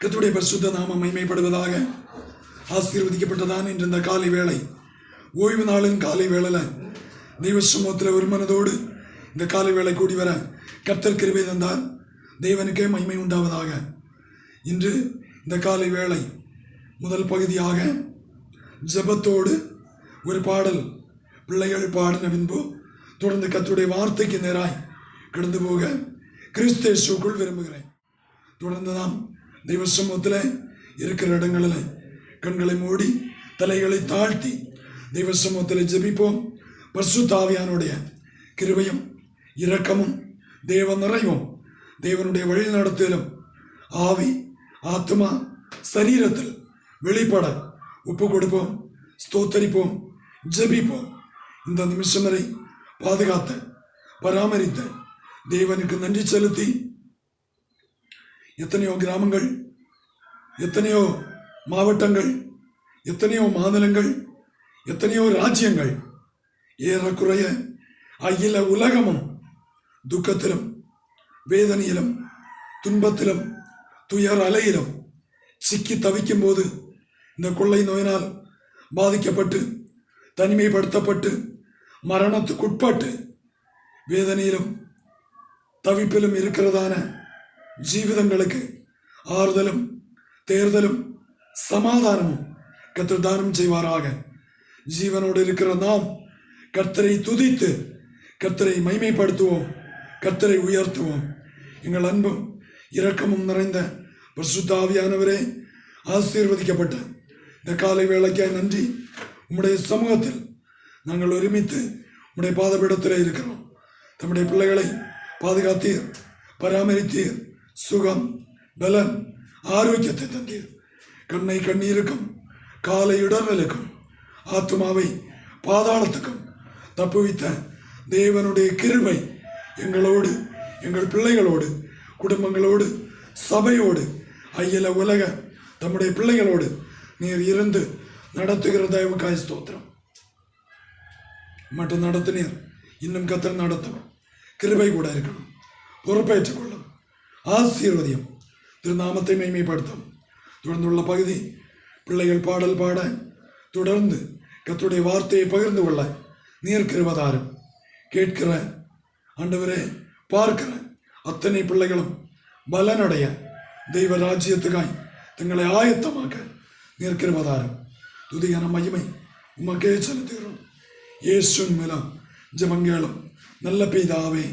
கர்த்தருடைய பரிசுத்த நாமம் மகிமைப்படுவதாக. ஆசீர்வதிக்கப்பட்டதான் என்ற இந்த காலை வேளை, ஓய்வு நாளின் காலை வேளையில தெய்வ சமூகத்தில் ஒரு மனதோடு இந்த காலை வேளை கூடி வர கர்த்தர் கிருபை தந்தார். தேவனுக்கே மகிமை உண்டாவதாக. இன்று இந்த காலை வேளை முதல் பகுதியாக ஜெபத்தோடு ஒரு பாடல் பிள்ளைகள் பாடின பின்பு தொடர்ந்து கர்த்தருடைய வார்த்தைக்கு நேராய் கடந்து போக கிறிஸ்து இயேசுவுக்குள் விரும்புகிறேன். தொடர்ந்து நாம் தெய்வ சமூகத்தில் இருக்கிற இடங்களில் கண்களை மூடி தலைகளை தாழ்த்தி தெய்வ சமூகத்தில் ஜெபிப்போம். பரிசுத்த ஆவியானுடைய கிருபையும் இரக்கமும் தேவ நிறைவும் தேவனுடைய வழி நடத்திலும் ஆவி ஆத்மா சரீரத்தில் வெளிப்பட ஒப்பு கொடுப்போம், ஸ்தோத்தரிப்போம், ஜெபிப்போம். இந்த நிமிஷம் வரை பாதுகாத்த பராமரித்த தேவனுக்கு நன்றி செலுத்தி எத்தனையோ கிராமங்கள், எத்தனையோ மாவட்டங்கள், எத்தனையோ மாநிலங்கள், எத்தனையோ ராஜ்யங்கள், ஏறக்குறைய அகில உலகமும் துக்கத்திலும் வேதனையிலும் துன்பத்திலும் துயர் அலையிலும் சிக்கி தவிக்கும் போது இந்த கொள்ளை நோயினால் பாதிக்கப்பட்டு தனிமைப்படுத்தப்பட்டு மரணத்துக்குட்பட்டு வேதனையிலும் தவிப்பிலும் இருக்கிறதான ஜீவிதங்களுக்கு ஆறுதலும் தேர்தலும் சமாதானமும் கர்த்தர் தானம் செய்வாராக. ஜீவனோடு இருக்கிற நாம் கர்த்தரை துதித்து கர்த்தரை மைமைப்படுத்துவோம், கர்த்தரை உயர்த்துவோம். எங்கள் அன்பும் இரக்கமும் நிறைந்த பரிசுத்த ஆவியானவரே, ஆசீர்வதிக்கப்பட்ட இந்த காலை வேளைக்காய் நன்றி. உம்முடைய சமூகத்தில் நாங்கள் ஒருமித்து உம்முடைய பாதபீடத்தில் இருக்கிறோம். தம்முடைய பிள்ளைகளை பாதுகாத்தீர், பராமரித்தீர், சுகம் பலன் ஆரோக்கியத்தை தந்தீர். கண்ணை கண்ணீருக்கும் காலை இடர்களுக்கும் ஆத்மாவை பாதாளத்துக்கும் தப்புவித்த தேவனுடைய கிருபை எங்களோடு, எங்கள் பிள்ளைகளோடு, குடும்பங்களோடு, சபையோடு, அயல உலக தம்முடைய பிள்ளைகளோடு நீர் இருந்து நடத்துகிற தயவுக்காய் ஸ்தோத்திரம். மட்டும் நடத்தினீர், இன்னும் கர்த்தர் நடத்தும். கிருபை கூட இருக்கணும், பொறுப்பேற்றுக் கொள்ளும், ஆசீர்வதியும், திருநாமத்தை மேன்மைப்படுத்தும். தொடர்ந்துள்ள பகுதி பிள்ளைகள் பாடல் பாட தொடர்ந்து கர்த்தருடைய வார்த்தையை பகிர்ந்து கொள்ள நீர் கிருபைதாரும். கேட்கிற ஆண்டவரே, பார்க்கிற அத்தனை பிள்ளைகளும் பலனடைய தெய்வ ராஜ்யத்துக்காய் தங்களை ஆயத்தமாக்க நீர் கிருபைதாரும். துதியான மகிமை உமக்கே செலுத்துகிறோம். இயேசுவின் மூலம் ஜெபங்களும் நல்ல பிதாவே.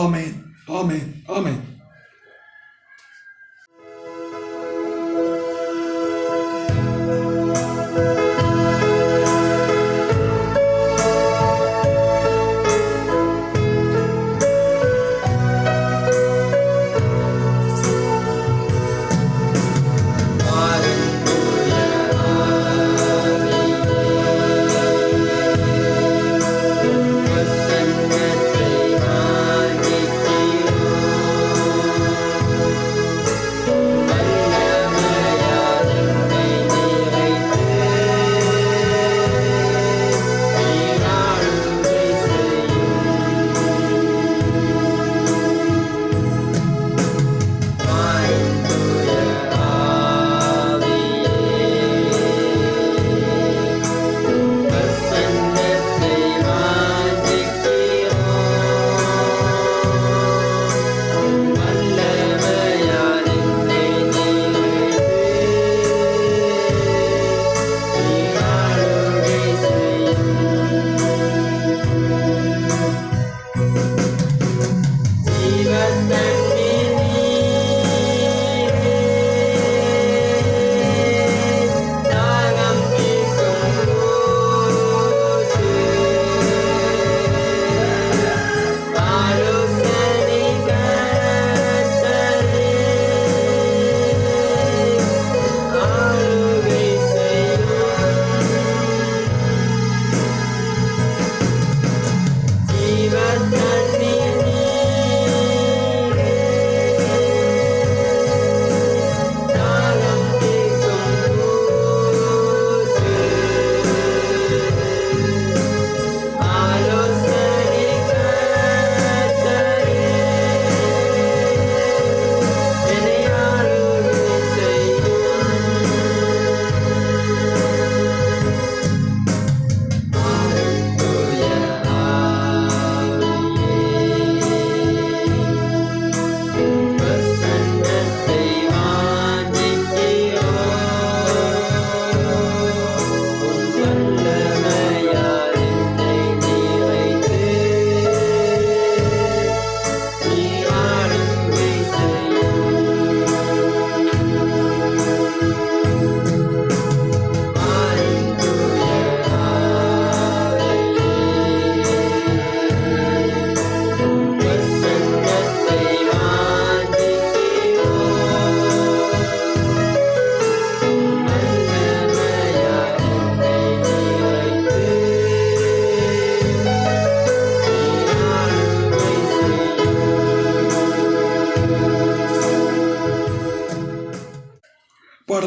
ஆமென், ஆமென், ஆமென். வசனத்தை ஆகித்தீரோ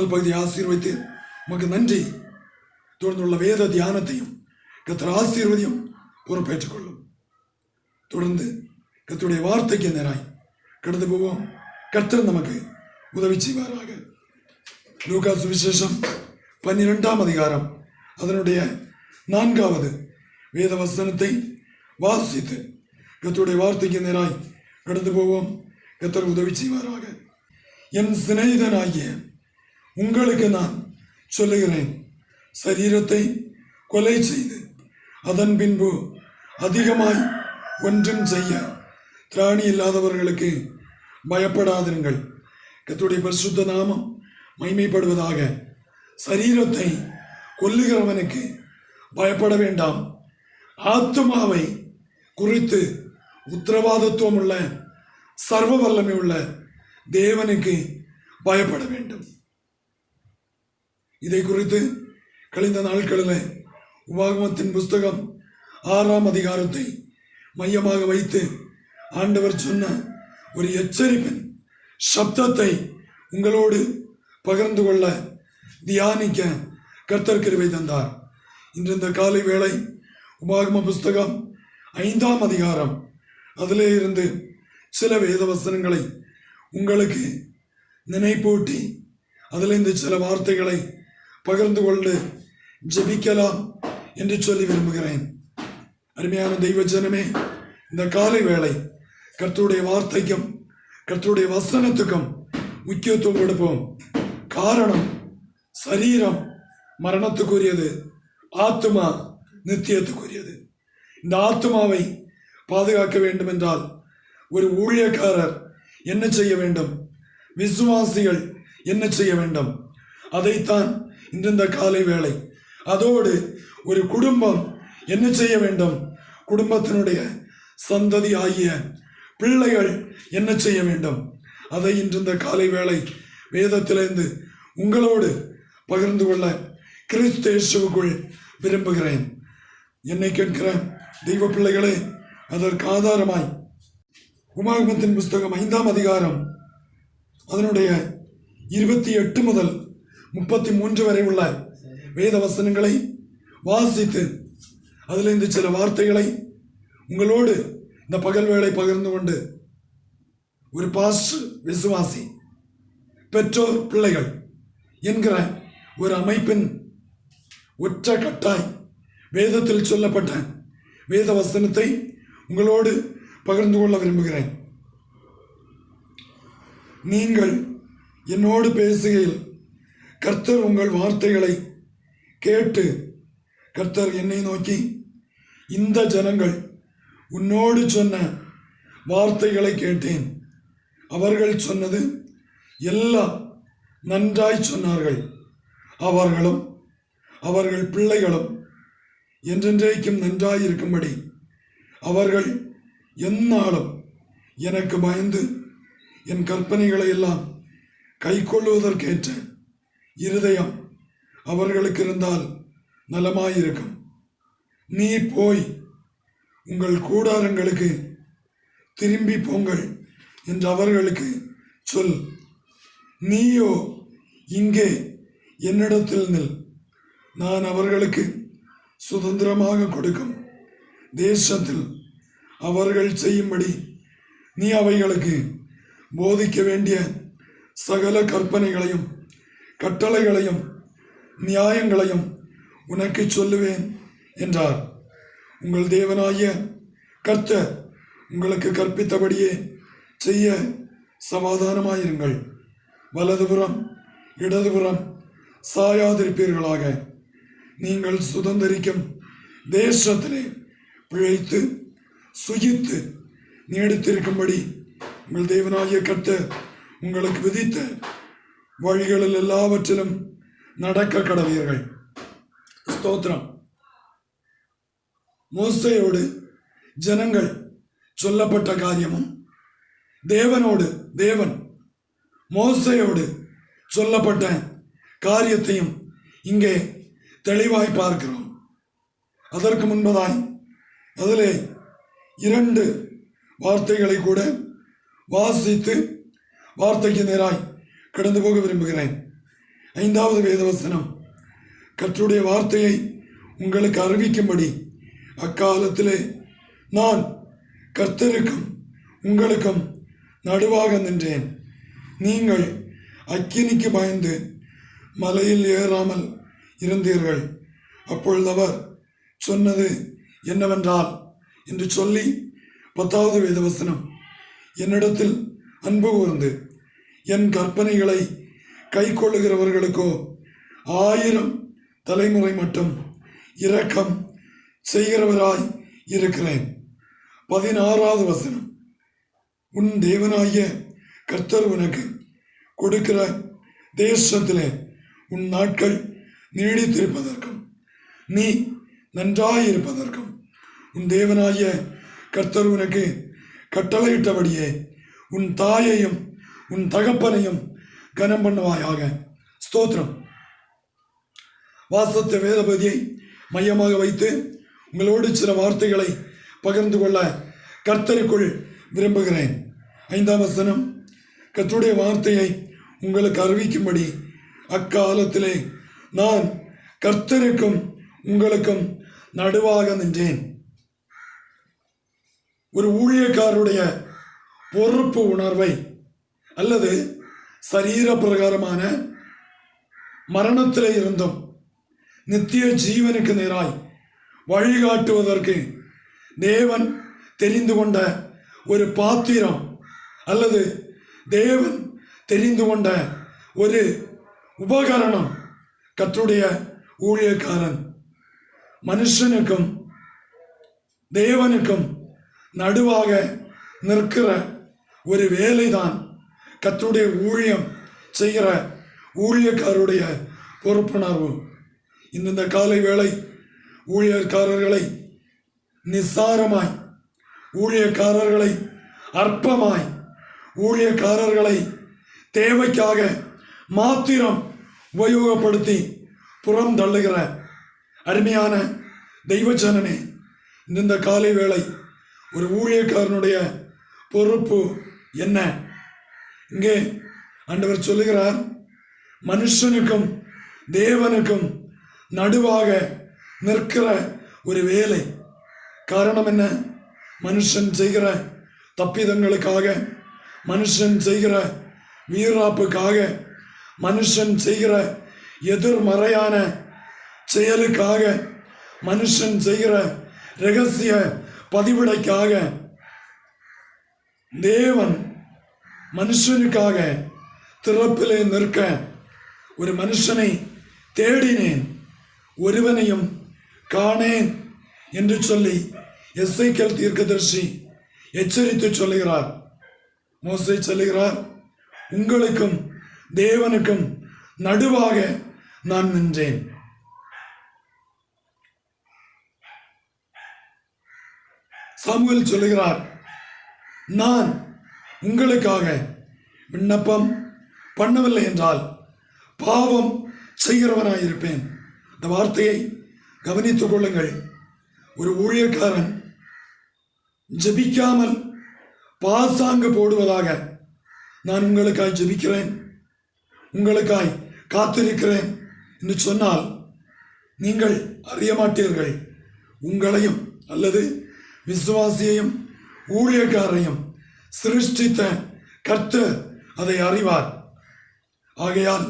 பாடல் பகுதியை ஆசீர்வைத்து உமக்கு நன்றி. தொடர்ந்துள்ள வேத தியானத்தையும் கர்த்தர் ஆசீர்வதியும் பொறுப்பேற்றுக் கொள்ளும். தொடர்ந்து கர்த்தருடைய வார்த்தைக்கு நேராய் கடந்து போவோம். கர்த்தர் நமக்கு உதவி செய்வாராக. லூக்கா சுவிசேஷம் 12ஆம் அதிகாரம் அதனுடைய 4வது வேத வசனத்தை வாசித்து கர்த்தருடைய வார்த்தைக்கு நேராய் கடந்து போவோம். கர்த்தர் உதவி செய்வாராக. என் சிநேகிதனாகிய உங்களுக்கு நான் சொல்லுகிறேன், சரீரத்தை கொலை செய்து அதன் பின்பு அதிகமாய் ஒன்றும் செய்ய திராணி இல்லாதவர்களுக்கு பயப்படாதிருங்கள். கர்த்தருடைய பரிசுத்த நாமம் மகிமைப்படுவதாக. சரீரத்தை கொல்லுகிறவனுக்கு பயப்பட வேண்டாம், ஆத்துமாவை குறித்து உத்தரவாதத்துவம் உள்ள சர்வ வல்லமை உள்ள தேவனுக்கு பயப்பட வேண்டும். இதை குறித்து கழிந்த நாட்களில் உபாகமத்தின் புஸ்தகம் 6ஆம் அதிகாரத்தை மையமாக வைத்து ஆண்டவர் சொன்ன ஒரு எச்சரிப்பின் சப்தத்தை உங்களோடு பகிர்ந்து கொள்ள தியானிக்க கர்த்தர் கிருபை தந்தார். இன்று இந்த காலை வேளை உபாகம புஸ்தகம் 5ஆம் அதிகாரம் அதிலே இருந்து சில வேத வசனங்களை உங்களுக்கு நினைப்பூட்டி அதிலிருந்து சில வார்த்தைகளை பகிர்ந்து கொண்டு ஜெபிக்கலாம் என்று சொல்லி விரும்புகிறேன். அருமையான தெய்வ ஜனமே, இந்த காலை வேளை கர்த்தருடைய வார்த்தைக்கும் கர்த்தருடைய வசனத்துக்கும் முக்கியத்துவம் கொடுப்போம். காரணம், சரீரம் மரணத்துக்குரியது, ஆத்துமா நித்தியத்துக்குரியது. இந்த ஆத்துமாவை பாதுகாக்க வேண்டும் என்றால் ஒரு ஊழியக்காரர் என்ன செய்ய வேண்டும், விசுவாசிகள் என்ன செய்ய வேண்டும், அதைத்தான் இந்த காலை வேளை. அதோடு ஒரு குடும்பம் என்ன செய்ய வேண்டும், குடும்பத்தினுடைய சந்ததி ஆகிய பிள்ளைகள் என்ன செய்ய வேண்டும், அதை இன்று காலை வேளை வேதத்திலிருந்து உங்களோடு பகிர்ந்து கொள்ள கிறிஸ்து இயேசுவுக்குள் விரும்புகிறேன். என்னை கேட்கிற தெய்வ பிள்ளைகளே, அதற்கு ஆதாரமாய் உபாகமத்தின் புஸ்தகம் 5ஆம் அதிகாரம் அதனுடைய 28 முதல் 33 வரை உள்ள வேத வசனங்களை வாசித்து அதிலிருந்து சில வார்த்தைகளை உங்களோடு இந்த பகல் வேளை பகிர்ந்து கொண்டு ஒரு பாஸ்டர், விசுவாசி, பெற்றோர், பிள்ளைகள் என்கிற ஒரு அமைப்பின் ஒற்ற கட்டாய் வேதத்தில் சொல்லப்பட்ட வேத வசனத்தை உங்களோடு பகிர்ந்து கொள்ள விரும்புகிறேன். நீங்கள் என்னோடு பேசுகையில் கர்த்தர் உங்கள் வார்த்தைகளை கேட்டு, கர்த்தர் என்னை நோக்கி, இந்த ஜனங்கள் உன்னோடு சொன்ன வார்த்தைகளை கேட்டேன், அவர்கள் சொன்னது எல்லாம் நன்றாய் சொன்னார்கள், அவர்களும் அவர்கள் பிள்ளைகளும் என்றென்றைக்கும் நன்றாயிருக்கும்படி அவர்கள் எந்நாளும் எனக்கு பயந்து என் கற்பனைகளை எல்லாம் கை கொள்ளுவதற்கேற்ற இருதயம் அவர்களுக்கு இருந்தால் நலமாயிருக்கும். நீ போய் உங்கள் கூடாரங்களுக்கு திரும்பி போங்கள் என்று அவர்களுக்கு சொல். நீயோ இங்கே என்னிடத்தில் நில். நான் அவர்களுக்கு சுதந்திரமாக கொடுக்கும் தேசத்தில் அவர்கள் செய்யும்படி நீ அவைகளுக்கு போதிக்க வேண்டிய சகல கற்பனைகளையும் கட்டளைகளையும் நியாயங்களையும் உனக்கு சொல்லுவேன் என்றார். உங்கள் தேவனாகிய கர்த்தர் உங்களுக்கு கற்பித்தபடியே செய்ய சமாதானமாயிருங்கள். வலதுபுறம் இடதுபுறம் சாயாதிருப்பீர்களாக. நீங்கள் சுதந்திரிக்கும் தேசத்திலே பிழைத்து சுகித்து நீடித்திருக்கும்படி உங்கள் தேவனாகிய கர்த்தர் உங்களுக்கு விதித்த வழிகளில் எல்லாவற்றிலும் நடக்க கடவீர்கள். ஸ்தோத்திரம். மோசேயோடு ஜனங்கள் சொல்லப்பட்ட காரியமும் தேவன் மோசேயோடு சொல்லப்பட்ட காரியத்தையும் இங்கே தெளிவாய் பார்க்கிறோம். அதற்கு முன்பதாய் அதிலே 2 வார்த்தைகளை கூட வாசித்து வார்த்தைக்கு நேராய் கடந்து போக விரும்புகிறேன். 5வது வேதவசனம், கர்த்தருடைய வார்த்தையை உங்களுக்கு அறிவிக்கும்படி அக்காலத்திலே நான் கர்த்தருக்கும் உங்களுக்கும் நடுவாக நின்றேன். நீங்கள் அக்கினிக்கு பயந்து மலையில் ஏறாமல் இருந்தீர்கள். அப்பொழுது அவர் சொன்னது என்னவென்றால் என்று சொல்லி 10வது வேதவசனம், என்னிடத்தில் அன்பு கூர்ந்து என் கற்பனைகளை கை கொள்ளுகிறவர்களுக்கோ 1000 தலைமுறை மட்டும் இரக்கம் செய்கிறவராய் இருக்கிறேன். 16வது வசனம், உன் தேவனாகிய கர்த்தர் உனக்கு கொடுக்கிற தேசத்திலே உன் நாட்கள் நீடித்திருப்பதற்கும் நீ நன்றாயிருப்பதற்கும் உன் தேவனாகிய கர்த்தர் உனக்கு கட்டளையிட்டபடியே உன் தாயையும் உன் தகப்பனையும் கனம் பண்ணுவாயாக. ஸ்தோத்திரம். வாசத்த வேதபதியை மையமாக வைத்து உங்களோடு சில வார்த்தைகளை பகிர்ந்து கொள்ள கர்த்தருக்குள் விரும்புகிறேன். 5ஆம் வசனம், கர்த்தருடைய வார்த்தையை உங்களுக்கு அறிவிக்கும்படி அக்காலத்திலே நான் கர்த்தருக்கும் உங்களுக்கும் நடுவாக நின்றேன். ஒரு ஊழியக்காரருடைய பொறுப்பு உணர்வை அல்லது சரீர பிரகாரமான மரணத்திலே இருந்தும் நித்திய ஜீவனுக்கு நேராய் வழிகாட்டுவதற்கு தேவன் தெரிந்து கொண்ட ஒரு பாத்திரம் அல்லது தேவன் தெரிந்து கொண்ட ஒரு உபகரணம் கர்த்தருடைய ஊழியக்காரன். மனுஷனுக்கும் தேவனுக்கும் நடுவாக நிற்கிற ஒரு வேலைதான் கர்த்தருடைய ஊழியம் செய்கிற ஊழியக்காரருடைய பொறுப்புணர்வு. இந்த காலை வேளை ஊழியக்காரர்களை நிஸ்சாரமாய், ஊழியக்காரர்களை அற்பமாய், ஊழியக்காரர்களை தேவைக்காக மாத்திரம் உபயோகப்படுத்தி புறம் தள்ளுகிற அருமையான தெய்வஜனனே, இந்த காலை வேளை ஒரு ஊழியக்காரனுடைய பொறுப்பு என்ன? இங்கே ஆண்டவர் சொல்லுகிறார், மனுஷனுக்கும் தேவனுக்கும் நடுவாக நிற்கிற ஒரு வேலை. காரணம் என்ன? மனுஷன் செய்கிற தப்பிதங்களுக்காக, மனுஷன் செய்கிற வீராப்புக்காக, மனுஷன் செய்கிற எதிர்மறையான செயலுக்காக, மனுஷன் செய்கிற இரகசிய பதிவிடைக்காக தேவன் மனுஷனுக்காக திறப்பிலே நிற்க ஒரு மனுஷனை தேடினேன், ஒருவனையும் காணேன் என்று சொல்லி எசேக்கியேல் தீர்க்கதரிசி எச்சரித்து சொல்லுகிறார். மோசே சொல்லுகிறார், உங்களுக்கும் தேவனுக்கும் நடுவாக நான் நின்றேன். சாமுவேல் சொல்லுகிறார், நான் உங்களுக்காக விண்ணப்பம் பண்ணவில்லை என்றால் பாவம் செய்கிறவனாயிருப்பேன். இந்த வார்த்தையை கவனித்துக் கொள்ளுங்கள். ஒரு ஊழியக்காரன் ஜெபிக்காமல் பாசாங்கு போடுவதாக, நான் உங்களுக்காய் ஜெபிக்கிறேன், உங்களுக்காய் காத்திருக்கிறேன் என்று சொன்னால் நீங்கள் அறிய மாட்டீர்கள். உங்களையும் அல்லது விசுவாசியையும் ஊழியக்காரையும் சிருஷ்டித்த கர்த்தர் அதை அறிவார். ஆகையால்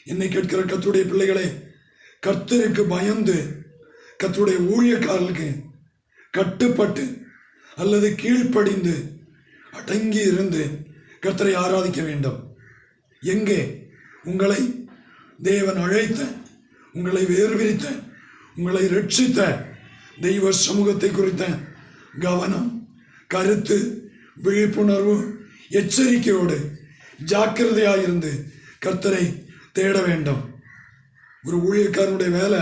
என்னை கேட்கிற கர்த்தருடைய பிள்ளைகளே, கர்த்தருக்கு பயந்து கர்த்தருடைய ஊழியக்காரர்களுக்கு கட்டுப்பட்டு அல்லது கீழ்ப்படிந்து அடங்கி இருந்து கர்த்தரை ஆராதிக்க வேண்டும். எங்கே உங்களை தேவன் அழைத்த, உங்களை வேறுவிரித்த, உங்களை ரட்சித்த தெய்வ சமூகத்தை குறித்த கவனம், கருத்து, விழிப்புணர்வு, எச்சரிக்கையோடு ஜாக்கிரதையாயிருந்து கர்த்தரை தேட வேண்டும். ஒரு ஊழியக்காரனுடைய வேலை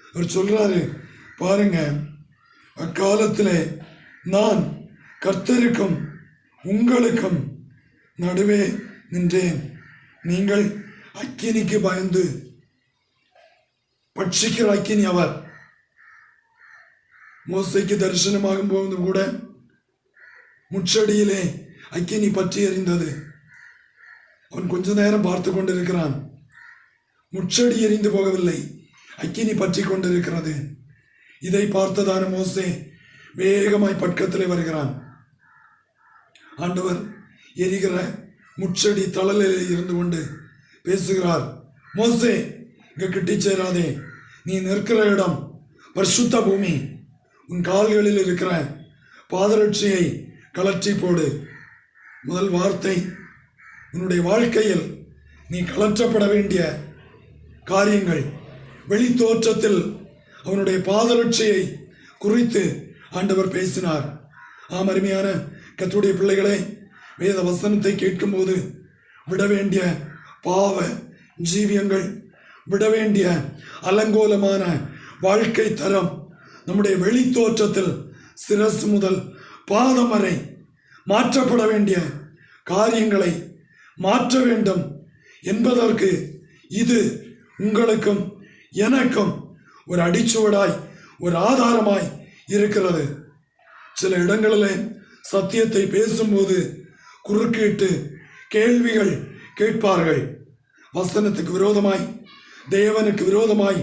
அவர் சொல்றாரு பாருங்க, அக்காலத்திலே நான் கர்த்தருக்கும் உங்களுக்கும் நடுவே நின்றேன். நீங்கள் அக்கினிக்கு பயந்து, பட்சிக்கிற அக்கினி அவர். மோசைக்கு தரிசனமாகும் போது கூட முச்சடியிலே அக்கினி பற்றி எறிந்தது. அவன் கொஞ்ச நேரம் பார்த்து கொண்டிருக்கிறான். முச்செடி எரிந்து போகவில்லை, அக்கினி பற்றி கொண்டிருக்கிறது. இதை பார்த்ததான மோசே வேகமாய் பக்கத்திலே வருகிறான். ஆண்டவர் எரிகிற முச்செடி தழலில் இருந்து கொண்டு பேசுகிறார். மோசே, இங்க கிட்டி சேராதே, நீ நிற்கிற இடம் பரிசுத்த பூமி. உன் கால்களில் இருக்கிற பாதரட்சியை கலற்றி போடு. முதல் வார்த்தை, உன்னுடைய வாழ்க்கையில் நீ கலற்றப்பட வேண்டிய காரியங்கள். வெளி தோற்றத்தில் அவனுடைய பாதரட்சியை குறித்து ஆண்டவர் பேசினார். அருமையான கர்த்தருடைய பிள்ளைகளே, வேத வசனத்தை கேட்கும்போது விட வேண்டிய பாவ ஜீவியங்கள், விட வேண்டிய அலங்கோலமான வாழ்க்கை தரம், நம்முடைய வெளி தோற்றத்தில் சிரசு முதல் பாதம் வரை மாற்றப்பட வேண்டிய காரியங்களை மாற்ற வேண்டும் என்பதற்கு இது உங்களுக்கும் எனக்கும் ஒரு அடிச்சுவடாய், ஒரு ஆதாரமாய் இருக்கிறது. சில இடங்களிலே சத்தியத்தை பேசும்போது குறுக்கிட்டு கேள்விகள் கேட்பார்கள். வசனத்துக்கு விரோதமாய், தேவனுக்கு விரோதமாய்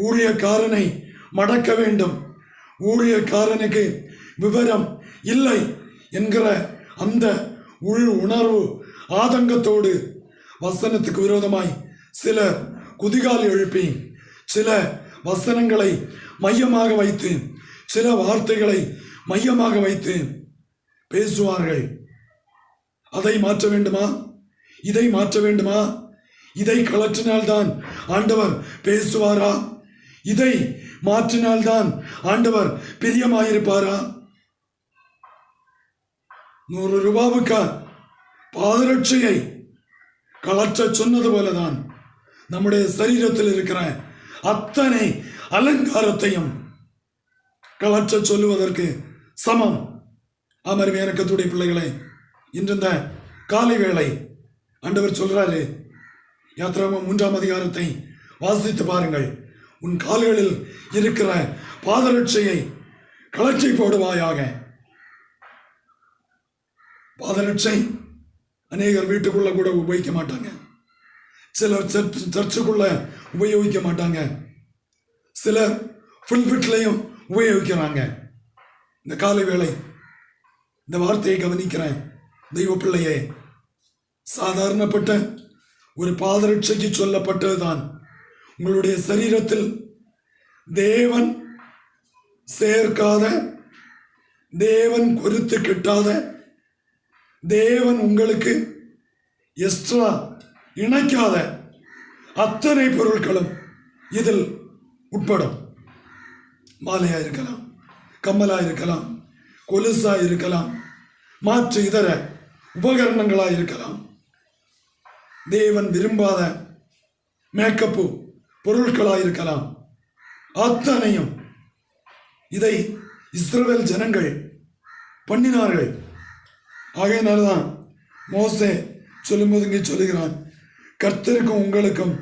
ஊழியக்காரனை மடக்க வேண்டும், ஊழியக்காரனுக்கு விவரம் இல்லை என்கிற அந்த உள் உணர்வு ஆதங்கத்தோடு வசனத்துக்கு விரோதமாய் சிலர் குதிகால் எழுப்பி, சில வசனங்களை மையமாக வைத்து, சில வார்த்தைகளை மையமாக வைத்து பேசுவார்கள். அதை மாற்ற வேண்டுமா, இதை மாற்ற வேண்டுமா, இதை கலற்றினால்தான் ஆண்டவர் பேசுவாரா, இதை மாற்றினால்தான் ஆண்டவர் பிரியமாயிருப்பாரா? 100 ரூபாவுக்கு பாதரட்சையை கலற்ற சொன்னது போலதான் நம்முடைய சரீரத்தில் இருக்கிற அத்தனை அலங்காரத்தையும் கலற்ற சொல்லுவதற்கு சமம். அமர்மையான கர்த்தருடைய பிள்ளைகளை, இன்று இந்த காலை வேளை ஆண்டவர் சொல்றாரு, யாத்திராகமம் 3ஆம் அதிகாரத்தை வாசித்து பாருங்கள். உன் கால்களில் இருக்கிற பாதரட்சையை கலற்றி போடுவாயாக. பாதரட்சை அநேகர் வீட்டுக்குள்ள கூட உபயோகிக்க மாட்டாங்க, சிலர் சர்ச்சுக்குள்ள உபயோகிக்க மாட்டாங்க, சிலர் புல்பிட்லையும் உபயோகிக்கிறாங்க. இந்த காலை வேளை இந்த வார்த்தையை கவனிக்கிறேன் தெய்வ பிள்ளையே, சாதாரணப்பட்ட ஒரு பாதரட்சைக்கு சொல்லப்பட்டதுதான் உங்களுடைய சரீரத்தில் தேவன் சேர்க்காத, தேவன் குறித்து கிட்டாத, தேவன் உங்களுக்கு எக்ஸ்ட்ரா இணைக்காத அத்தனை பொருட்களும் இதில் உட்படும். மாலையா இருக்கலாம், கம்மலா இருக்கலாம், கொலுசா இருக்கலாம், மாற்று இதர உபகரணங்களா இருக்கலாம், தேவன் விரும்பாத மேக்கப்பு பொருட்களாக இருக்கலாம். அத்தனையும் இதை இஸ்ரவேல் ஜனங்கள் பண்ணினார்கள். ஆகையினால்தான் மோசே சொல்லும்போது இங்கே சொல்லுகிறான், கர்த்தருக்கும் உங்களுக்கும்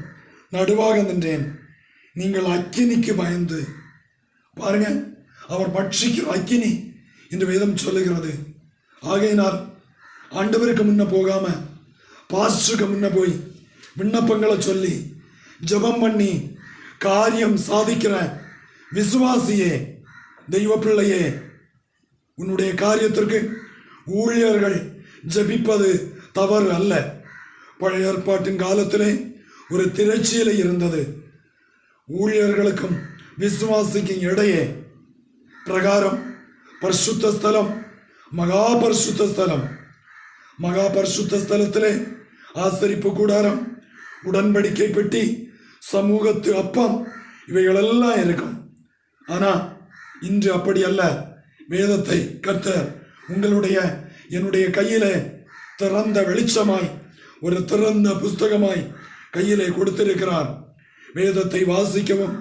நடுவாக நின்றேன், நீங்கள் அக்கினிக்கு பயந்து. பாருங்க, அவர் பட்சிக்கிற அக்கினி என்று வேதம் சொல்லுகிறது. ஆகையினால் ஆண்டவருக்கு முன்ன போகாம பாஸ்டருக்கு முன்ன போய் விண்ணப்பங்களை சொல்லி ஜெபம் பண்ணி காரியம் சாதிக்கிற விசுவாசியே, தெய்வ பிள்ளையே, உன்னுடைய காரியத்திற்கு ஊழியர்கள் ஜெபிப்பது தவறு அல்ல. பழைய ஏற்பாட்டின் காலத்திலே ஒரு திரைச்சீலை இருந்தது. ஊழியர்களுக்கும் விசுவாசிக்கும் இடையே பிரகாரம் பரிசுத்த ஸ்தலம், மகா பரிசுத்த ஸ்தலம். மகா பரிசுத்த ஸ்தலத்திலே ஆசரிப்பு கூடாரம், உடன்படிக்கை பெட்டி, சமூகத்து அப்பம், இவைகளெல்லாம் இருக்கும். ஆனா இன்று அப்படி அல்ல. வேதத்தை கர்த்தர் உங்களுடைய என்னுடைய கையிலே திறந்த வெளிச்சமாய், ஒரு திறந்த புஸ்தகமாய் கையிலே கொடுத்திருக்கிறார். வேதத்தை வாசிக்கவும்,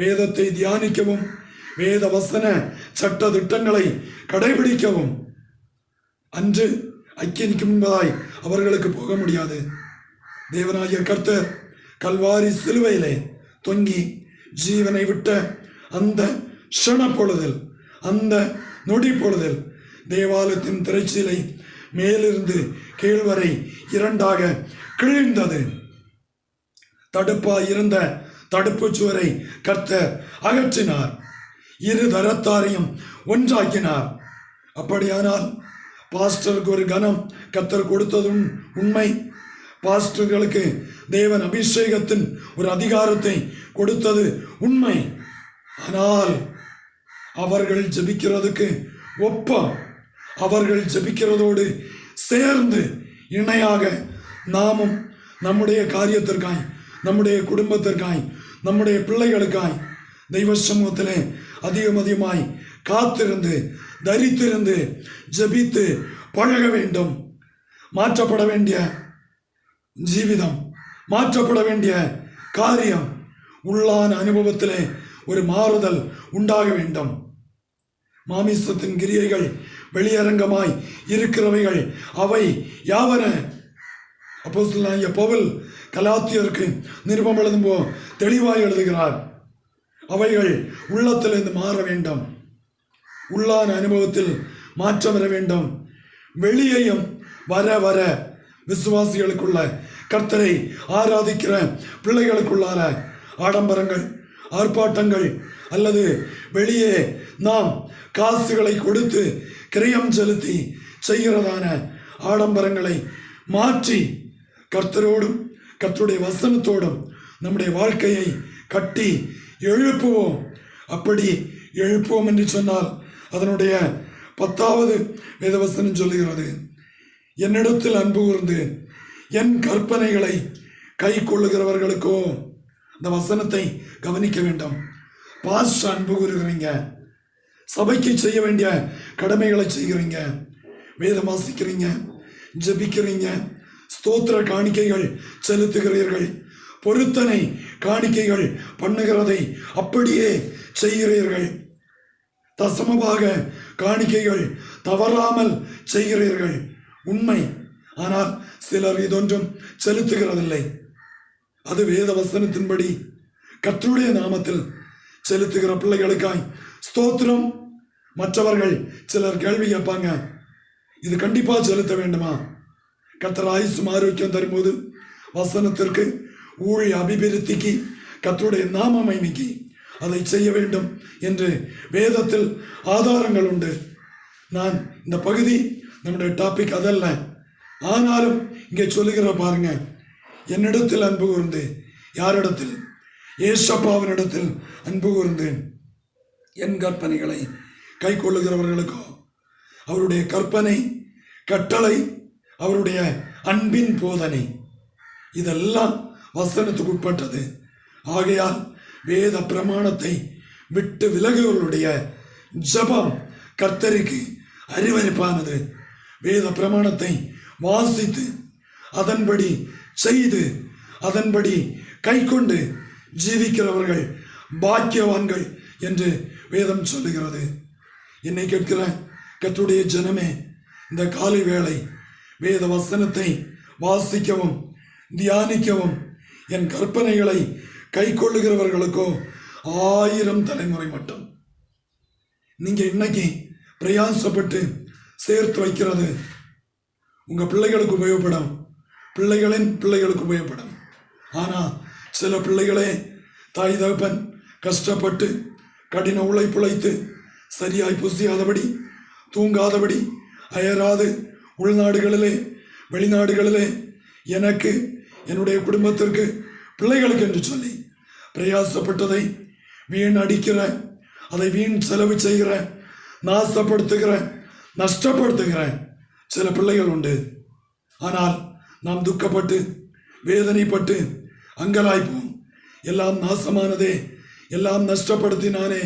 வேதத்தை தியானிக்கவும், வேத வசன சட்ட திட்டங்களை கடைபிடிக்கவும். அன்று அக்கினிக்கு முன்பதாய் அவர்களுக்கு போக முடியாது. தேவனாகிய கர்த்தர் கல்வாரி சிலுவையிலே தொங்கி ஜீவனை விட்ட அந்த க்ஷண பொழுதில், அந்த நொடி பொழுதில் தேவாலயத்தின் திரைச்சீலை மேலிருந்து கீழ்வரை இரண்டாக கிழிந்தது. தடுப்பாய் இருந்த தடுப்பு சுவரை கர்த்தர் அகற்றினார். இரு தரத்தாரையும் ஒன்றாக்கினார். அப்படியானால் பாஸ்டருக்கு ஒரு கனம் கர்த்தர் கொடுத்ததும் உண்மை. பாஸ்டர்களுக்கு தேவன் அபிஷேகத்தின் ஒரு அதிகாரத்தை கொடுத்தது உண்மை. ஆனால் அவர்கள் ஜெபிக்கிறதுக்கு அவர்கள் ஜெபிக்கிறதோடு சேர்ந்து இணையாக நாமும் நம்முடைய காரியத்திற்காய், நம்முடைய குடும்பத்திற்காய், நம்முடைய பிள்ளைகளுக்காய் தெய்வ சமூகத்திலே அதிகமாய் காத்திருந்து தரித்திருந்து ஜெபித்து பழக வேண்டும். மாற்றப்பட வேண்டிய ஜீவிதம், மாற்றப்பட வேண்டிய காரியம், உள்ளான அனுபவத்திலே ஒரு மாறுதல் உண்டாக வேண்டும். மாமிசத்தின் கிரியைகள் வெளியரங்கமாய் இருக்கிறவைகள் அவை யாவன? அப்போஸ்தலனாகிய பவுல் கலாத்தியருக்கு நிருபம் எழுதும்போ தெளிவாய் எழுதுகிறார். அவைகள் உள்ளத்திலிருந்து மாற வேண்டும். உள்ளான அனுபவத்தில் மாற்றம் வர வேண்டும். வெளியையும் வர வர விசுவாசிகளுக்குள்ள கர்த்தரை ஆராதிக்கிற பிள்ளைகளுக்குள்ளார ஆடம்பரங்கள், ஆர்ப்பாட்டங்கள் அல்லது வெளியே நாம் காசுகளை கொடுத்து கிரயம் செலுத்தி செய்கிறதான ஆடம்பரங்களை மாற்றி கர்த்தரோடும் கர்த்தருடைய வசனத்தோடும் நம்முடைய வாழ்க்கையை கட்டி எழுப்புவோம். அப்படி எழுப்புவோம் என்று சொன்னால் அதனுடைய 10வது வேதவசனம் சொல்லுகிறது, என்னிடத்தில் அன்பு கூர்ந்து என் கற்பனைகளை கை கொள்ளுகிறவர்களுக்கோ. அந்த வசனத்தை கவனிக்க வேண்டும். பாஸ்ட் அன்பு கூறுகிறீங்க, சபைக்கு செய்ய வேண்டிய கடமைகளை செய்கிறீங்க, வேதம் வாசிக்கிறீங்க, ஜெபிக்கிறீங்க, ஸ்தோத்திர காணிக்கைகள் செலுத்துகிறீர்கள், பொருத்தனை காணிக்கைகள் பண்ணுகிறதை அப்படியே செய்கிறீர்கள், தசமபாக காணிக்கைகள் தவறாமல் செய்கிறீர்கள். உண்மை. ஆனால் சிலர் இதொன்றும் செலுத்துகிறதில்லை. அது வேத வசனத்தின்படி கர்த்தருடைய நாமத்தில் செலுத்துகிற பிள்ளைகளுக்காய் ஸ்தோத்திரம். மற்றவர்கள் சிலர் கேள்வி கேட்பாங்க, இது கண்டிப்பா செலுத்த வேண்டுமா? கர்த்தர் ஆயுசும் ஆரோக்கியம் தரும்போது வசனத்திற்கு ஊழிய அபிவிருத்திக்கு கர்த்தருடைய நாம மகிமைக்கு அதை செய்ய வேண்டும் என்று வேதத்தில் ஆதாரங்கள் உண்டு. நான் இந்த பகுதி நம்முடைய டாபிக் அதல்ல. ஆனாலும் இங்கே சொல்லுகிற பாருங்க, என்னிடத்தில் அன்பு கூர்ந்து, யாரிடத்தில்? ஏசப்பாவினிடத்தில் அன்பு கூர்ந்து என் கற்பனைகளை கை கொள்ளுகிறவர்களுக்கோ. அவருடைய கற்பனை, கட்டளை, அவருடைய அன்பின் போதனை இதெல்லாம் வசனத்துக்கு உட்பட்டது. ஆகையால் வேத பிரமாணத்தை விட்டு விலகுகளுடைய ஜபம் கர்த்தருக்கு அறிவறிப்பானது. வேத பிரமாணத்தை வாசித்து அதன்படி செய்து அதன்படி கை கொண்டு ஜீவிக்கிறவர்கள் பாக்கியவான்கள் என்று வேதம் சொல்லுகிறது. என்னை கேட்கிற கர்த்தருடைய ஜனமே, இந்த காலை வேளை வேத வசனத்தை வாசிக்கவும் தியானிக்கவும் என் கற்பனைகளை கை கொள்ளுகிறவர்களுக்கோ 1000 தலைமுறை மட்டும். நீங்க இன்னைக்கு பிரயாசப்பட்டு சேர்த்து வைக்கிறது உங்க பிள்ளைகளுக்கு உபயோகப்படும், பிள்ளைகளின் பிள்ளைகளுக்கு உபயோகப்படும். ஆனா சில பிள்ளைகளே தாய் தகப்பன் கஷ்டப்பட்டு கடின உழைப்புழைத்து சரியாய் புசியாதபடி, தூங்காதபடி, அயராது உள்நாடுகளிலே வெளிநாடுகளிலே எனக்கு, என்னுடைய குடும்பத்திற்கு, பிள்ளைகளுக்கு என்று சொல்லி பிரயாசப்பட்டதை வீண் அடிக்கிற, அதை வீண் செலவு செய்கிற, நாசப்படுத்துகிற, நஷ்டப்படுத்துகிற சில பிள்ளைகள் உண்டு. ஆனால் நாம் துக்கப்பட்டு வேதனைப்பட்டு அங்கலாய்ப்போம். எல்லாம் நாசமானதே, எல்லாம் நஷ்டப்படுத்தினானே,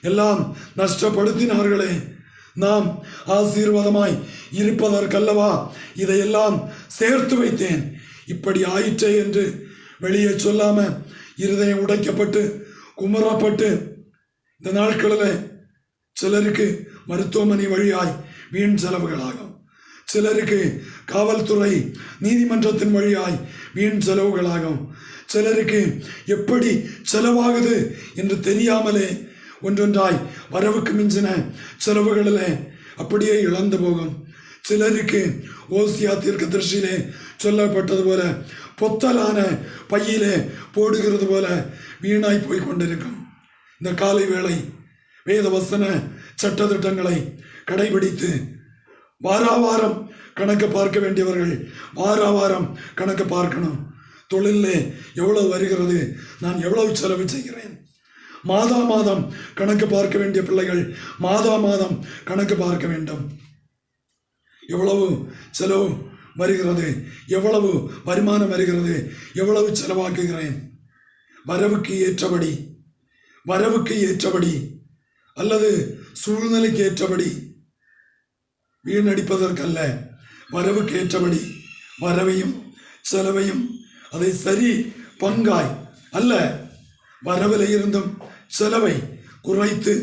எல்லாம் நஷ்டப்படுத்தினார்களே, நாம் ஆசீர்வாதமாய் இருப்பதற்கல்லவா இதையெல்லாம் சேர்த்து வைத்தேன், இப்படி ஆயிற்றே என்று வெளியே சொல்லாம இருதயம் உடைக்கப்பட்டு குமுறப்பட்டு இந்த நாட்களில் சிலருக்கு மருத்துவமனை வழியாய் வீண் செலவுகளாகும், சிலருக்கு காவல்துறை நீதிமன்றத்தின் வழியாய் வீண் செலவுகளாகும், சிலருக்கு எப்படி செலவாகுது என்று தெரியாமலே ஒன்றொன்றாய் வரவுக்கு மிஞ்சின செலவுகளில் அப்படியே இழந்து போகும். சிலருக்கு ஓசியா தீர்க்கதரிசியிலே சொல்லப்பட்டது போல பொத்தலான பையிலே போடுகிறது போல வீணாய் போய் கொண்டிருக்கும். இந்த காலை வேளை வேத வசன சட்டதிட்டங்களை கடைபிடித்து வாராவாரம் கணக்கு பார்க்க வேண்டியவர்கள் வாராவாரம் கணக்கு பார்க்கணும். தொழிலே எவ்வளவு வருகிறது, நான் எவ்வளவு செலவு செய்கிறேன். மாதா மாதம் கணக்கு பார்க்க வேண்டிய பிள்ளைகள் மாதா மாதம் கணக்கு பார்க்க வேண்டும். எவ்வளவு செலவு வருகிறது, எவ்வளவு வருமானம் வருகிறது, எவ்வளவு செலவாக்குகிறேன். வரவுக்கு ஏற்றபடி அல்லது சூழ்நிலைக்கு ஏற்றபடி வீணடிப்பதற்கல்ல, வரவுக்கு ஏற்றபடி வரவையும் செலவையும் அதை சரி பங்காய் அல்ல, வரவில் இருந்தும் செலவை குறைத்து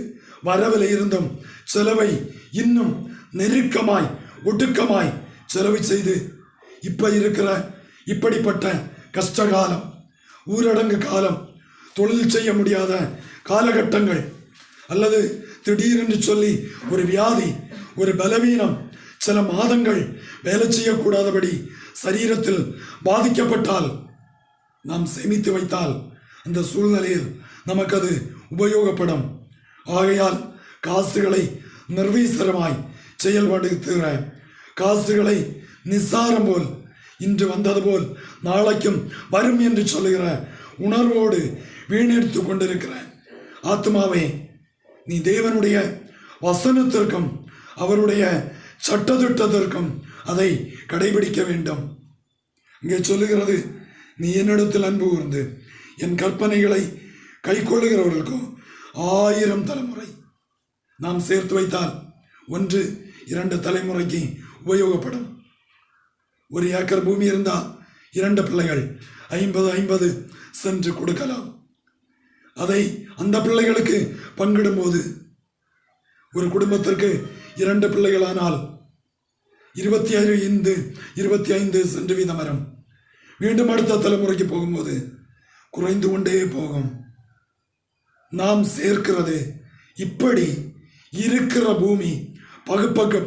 வரவில் இருந்தும் செலவை இன்னும் நெருக்கமாய் ஒடுக்கமாய் செலவு செய்து இப்படிப்பட்ட கஷ்டகாலம், ஊரடங்கு காலம், தொழில் செய்ய முடியாத காலகட்டங்கள் அல்லது திடீரென்று சொல்லி ஒரு வியாதி, ஒரு பலவீனம், சில மாதங்கள் வேலை செய்யக்கூடாதபடி சரீரத்தில் பாதிக்கப்பட்டால் நாம் சேமித்து வைத்தால் அந்த சூழ்நிலையில் நமக்கு அது உபயோகப்படும். ஆகையால் காசுகளை நிர்வீசரமாய் செயல்படுத்துகிற, காசுகளை நிசாரம் போல் இன்று வந்தது போல் நாளைக்கும் வரும் என்று சொல்லுகிற உணர்வோடு வீணெடுத்து கொண்டிருக்கிற ஆத்மாவே, நீ தேவனுடைய வசனத்திற்கும் அவருடைய சட்டத்திட்டத்திற்கும் அதை கடைபிடிக்க வேண்டும். இங்கே சொல்லுகிறது, நீ என்னிடத்தில் அன்பு கூர்ந்து என் கற்பனைகளை கை கொள்ளுகிறவர்களுக்கோ 1000 தலைமுறை நாம் சேர்த்து வைத்தால் 1-2 தலைமுறைக்கு உபயோகப்படும். 1 ஏக்கர் பூமி இருந்தால் 2 பிள்ளைகள் 50-50 சென்று கொடுக்கலாம். அதை அந்த பிள்ளைகளுக்கு பங்கிடும்போது ஒரு குடும்பத்திற்கு 2 பிள்ளைகளானால் 25 சென்று வீதம் வரும். மீண்டும் அடுத்த தலைமுறைக்கு போகும்போது குறைந்து கொண்டே போகும். நாம் சேர்க்கிறது இப்படி இருக்கிற பூமி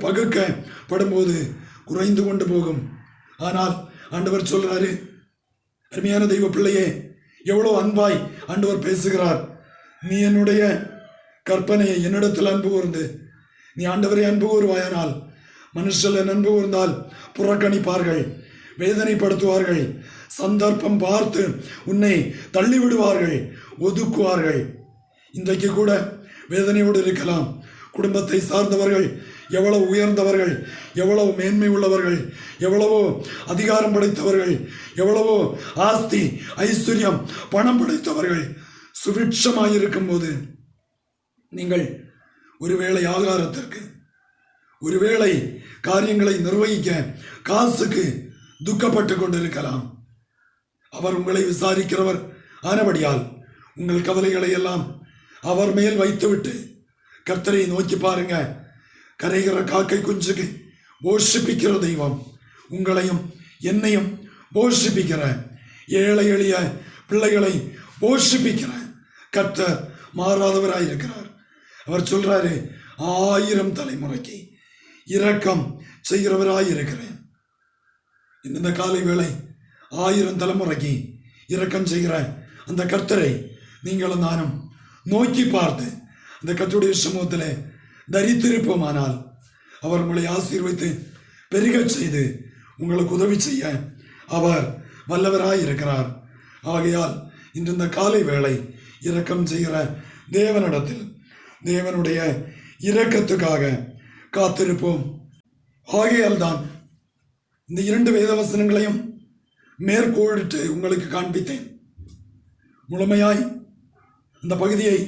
பகுக்கப்படும்போது குறைந்து கொண்டு போகும். ஆனால் ஆண்டவர் சொல்றாரு, அருமையான தெய்வ பிள்ளையே, எவ்வளோ அன்பாய் ஆண்டவர் பேசுகிறார். நீ என்னுடைய கற்பனையை என்னிடத்தில் அன்பு கூர்ந்து நீ ஆண்டவரை அன்பு கூறுவாயானால், மனுஷன் அன்பு கூர்ந்தால் புறக்கணிப்பார்கள், வேதனைப்படுத்துவார்கள், சந்தர்ப்பம் பார்த்து உன்னை தள்ளிவிடுவார்கள், ஒதுக்குவார்கள். இன்றைக்கு கூட வேதனையோடு இருக்கலாம். குடும்பத்தை சார்ந்தவர்கள் எவ்வளவு உயர்ந்தவர்கள், எவ்வளவு மேன்மை உள்ளவர்கள், எவ்வளவோ அதிகாரம் படைத்தவர்கள், எவ்வளவோ ஆஸ்தி ஐஸ்வர்யம் பணம் படைத்தவர்கள் சுபிட்சமாயிருக்கும் போது நீங்கள் ஒருவேளை ஆகாரத்திற்கு, ஒருவேளை காரியங்களை நிர்வகிக்க காசுக்கு துக்கப்பட்டு கொண்டிருக்கலாம். அவர் உங்களை விசாரிக்கிறவர் ஆனபடியால் உங்கள் கவலைகளை எல்லாம் அவர் மேல் வைத்துவிட்டு கர்த்தரை நோக்கி பாருங்க. கரைகிற காக்கை குஞ்சுக்கு போஷிப்பிக்கிற தெய்வம் உங்களையும் என்னையும் போஷிப்பிக்கிற, ஏழை எளிய பிள்ளைகளை போஷிப்பிக்கிற கர்த்தர் மாறாதவராயிருக்கிறார். அவர் சொல்றாரு, 1000 தலைமுறைக்கு இரக்கம் செய்கிறவராயிருக்கிறேன். இந்த காலை வேளை 1000 தலைமுறைக்கு இரக்கம் செய்கிற அந்த கர்த்தரை நீங்களும் நானும் நோக்கி பார்த்து அந்த கர்த்தருடைய சமூகத்தில் தரித்திருப்போமானால் அவர் உங்களை ஆசீர்வதித்து பெருகச் செய்து உங்களுக்கு உதவி செய்ய அவர் வல்லவராயிருக்கிறார். ஆகையால் இன்று இந்த காலை வேளை இரக்கம் செய்கிற தேவனிடத்தில் தேவனுடைய இரக்கத்துக்காக காத்திருப்போம். ஆகையால் தான் இந்த 2 வேத வசனங்களையும் மேற்கோளிட்டு உங்களுக்கு காண்பித்தேன். முழுமையாய் இந்த பகுதியை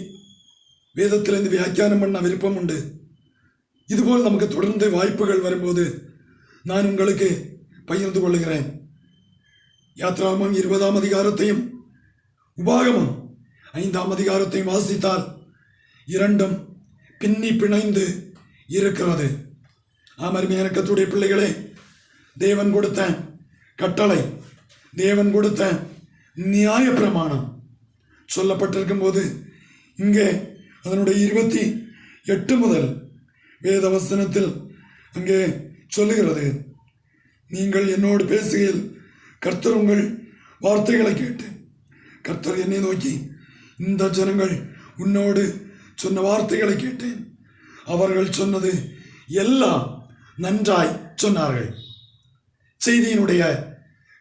வேதத்திலிருந்து வியாக்கியானம் பண்ண விருப்பம் உண்டு. இதுபோல் நமக்கு தொடர்ந்து வாய்ப்புகள் வரும்போது நான் உங்களுக்கு பகிர்ந்து கொள்கிறேன். யாத்ராகமம் 20ஆம் அதிகாரத்தையும் உபாகமம் 5ஆம் அதிகாரத்தையும் வாசித்தால் 2ம் பின்னி பிணைந்து இருக்கிறது. அருமையான கர்த்தருடைய பிள்ளைகளே, தேவன் கொடுத்த கட்டளை, தேவன் கொடுத்த நியாய பிரமாணம் சொல்லப்பட்டிருக்கும் போது இங்கே அதனுடைய 28 முதல் வேத வசனத்தில் அங்கே சொல்லுகிறது, நீங்கள் என்னோடு பேசுகையில் கர்த்தர் உங்கள் வார்த்தைகளை கேட்டு, கர்த்தர் என்னை நோக்கி, இந்த ஜனங்கள் உன்னோடு சொன்ன வார்த்தைகளை கேட்டேன், அவர்கள் சொன்னது எல்லாம் நன்றாய் சொன்னார்கள். செய்தியினுடைய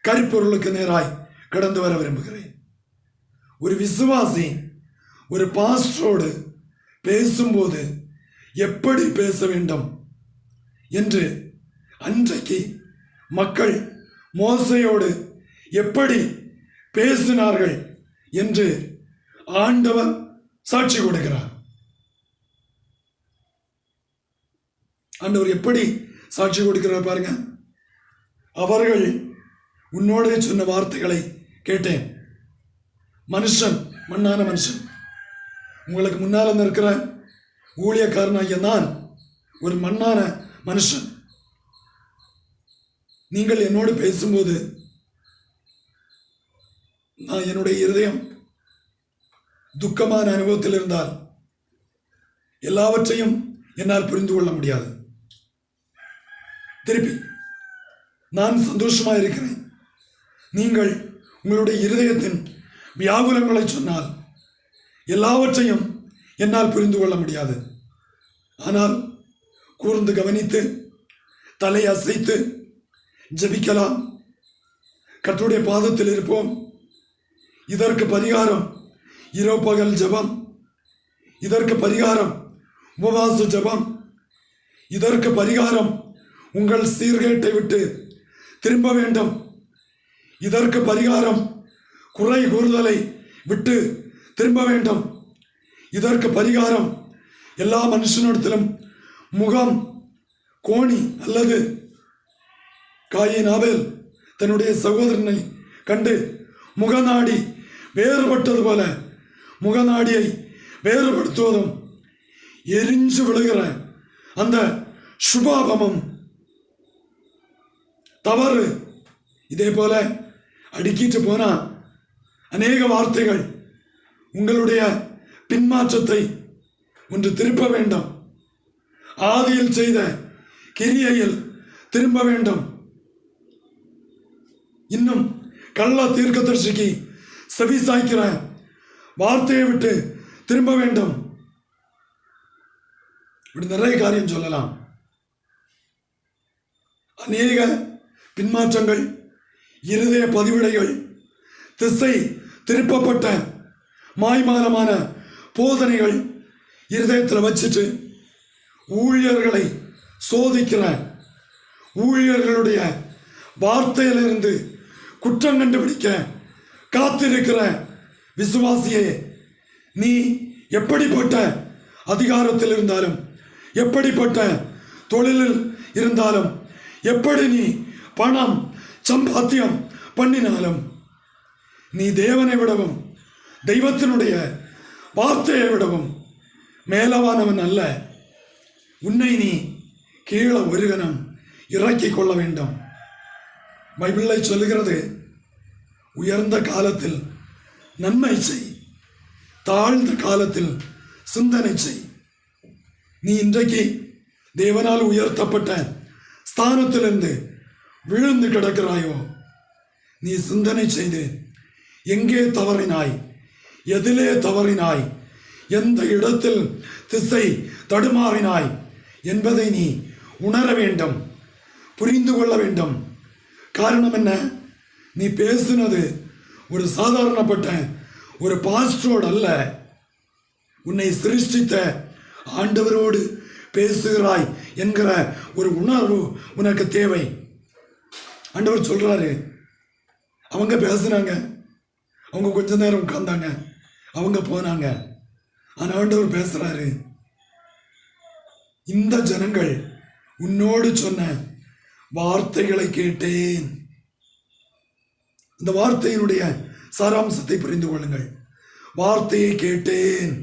கருப்பொருளுக்கு நேராய் கடந்து வர விரும்புகிறேன். ஒரு விசுவாசி ஒரு பாஸ்டரோடு பேசும்போது எப்படி பேச வேண்டும் என்று அன்றைக்கு மக்கள் மோசையோடு எப்படி பேசினார்கள் என்று ஆண்டவர் சாட்சி கொடுக்கிறார். ஆண்டவர் எப்படி சாட்சி கொடுக்கிறார் பாருங்க. அவர்கள் உன்னோட சொன்ன வார்த்தைகளை கேட்டேன். மனுஷன், மண்ணான மனுஷன், உங்களுக்கு முன்னால் இருக்கிற ஊழியக்காரனாகிய நான் ஒரு மண்ணான மனுஷன். நீங்கள் என்னோடு பேசும்போது நான் என்னுடைய இருதயம் துக்கமான அனுபவத்தில் இருந்தால் எல்லாவற்றையும் என்னால் புரிந்து கொள்ள முடியாது. திருப்பி நான் சந்தோஷமா இருக்கிறேன், நீங்கள் உங்களுடைய இருதயத்தின் வியாகுலங்களை சொன்னால் எல்லாவற்றையும் என்னால் புரிந்து கொள்ள முடியாது. ஆனால் கூர்ந்து கவனித்து தலை அசைத்து ஜெபிக்கலாம், கர்த்தருடைய பாதத்தில் இருப்போம். இதற்கு பரிகாரம் இரவு பகல் ஜெபம், இதற்கு பரிகாரம் உபவாச ஜெபம், இதற்கு பரிகாரம் உங்கள் சீர்கேட்டை விட்டு திரும்ப வேண்டும், இதற்கு பரிகாரம் குறை கூறுதலை விட்டு திரும்ப வேண்டும், இதற்கு பரிகாரம் எல்லா மனுஷனிடத்திலும் முகம் கோணி அல்லது காயின் ஆபேல் தன்னுடைய சகோதரனை கண்டு முகநாடி வேறுபட்டது போல முகநாடியை வேறுபடுத்துவதும் எரிஞ்சு விழுகிற அந்த சுபாவமும் தவறு. இதே போல அடுக்கிட்டு போனா அநேக வார்த்தைகள் உங்களுடைய பின்மாற்றத்தை ஒன்று திருப்ப வேண்டும், ஆதியில் செய்த கிரியையில் திரும்ப வேண்டும், இன்னும் கள்ள தீர்க்கதரிசிக்கு செவி சாய்க்கிற வார்த்தையை விட்டு திரும்ப வேண்டும். இப்படி நிறைய காரியம் சொல்லலாம். அநேக பின்மாற்றங்கள், இருதய பதிவிடைகள், திசை திருப்பப்பட்ட மாய்மாலமான போதனைகள் இருதயத்தில் வச்சுட்டு ஊழியர்களை சோதிக்கிற, ஊழியர்களுடைய வார்த்தையிலிருந்து குற்றம் கண்டுபிடிக்க காத்திருக்கிற விசுவாசியே, நீ எப்படிப்பட்ட அதிகாரத்தில் இருந்தாலும், எப்படிப்பட்ட தொழிலில் இருந்தாலும், எப்படி நீ பணம் சம்பாத்தியம் பண்ணினாலும், நீ தேவனை விடவும் தெய்வத்தினுடைய வார்த்தையை விடவும் மேலவானவன் அல்ல. உன்னை நீ கீழே ஒரு கணம் இறக்கிக் கொள்ள வேண்டும். பைபிளை சொல்லுகிறது, உயர்ந்த காலத்தில் நன்மை செய், தாழ்ந்த காலத்தில் சிந்தனை செய். நீ இன்றைக்கு தேவனால் உயர்த்தப்பட்ட ஸ்தானத்திலிருந்து விழுந்து கிடக்கிறாயோ, நீ சிந்தனை செய்து எங்கே தவறினாய், எதிலே தவறினாய், எந்த இடத்தில் திசை தடுமாறினாய் என்பதை நீ உணர வேண்டும், புரிந்து கொள்ள வேண்டும். காரணம் என்ன? நீ பேசுனது ஒரு சாதாரணப்பட்ட ஒரு பாஸ்டரோடு அல்ல, உன்னை சிருஷ்டித்த ஆண்டவரோடு பேசுகிறாய் என்கிற ஒரு உணர்வு உனக்கு தேவை. ஆண்டவர் சொல்றாரு, அவங்க பேசுனாங்க, அவங்க கொஞ்ச நேரம் உட்கார்ந்தாங்க, அவங்க போனாங்க. ஆனா ஆண்டவர் பேசுறாரு, இந்த ஜனங்கள் உன்னோடு சொன்ன வார்த்தைகளை கேட்டேன். இந்த வார்த்தையினுடைய சாராம்சத்தை புரிந்து கொள்ளுங்கள். வார்த்தையை கேட்டேன்,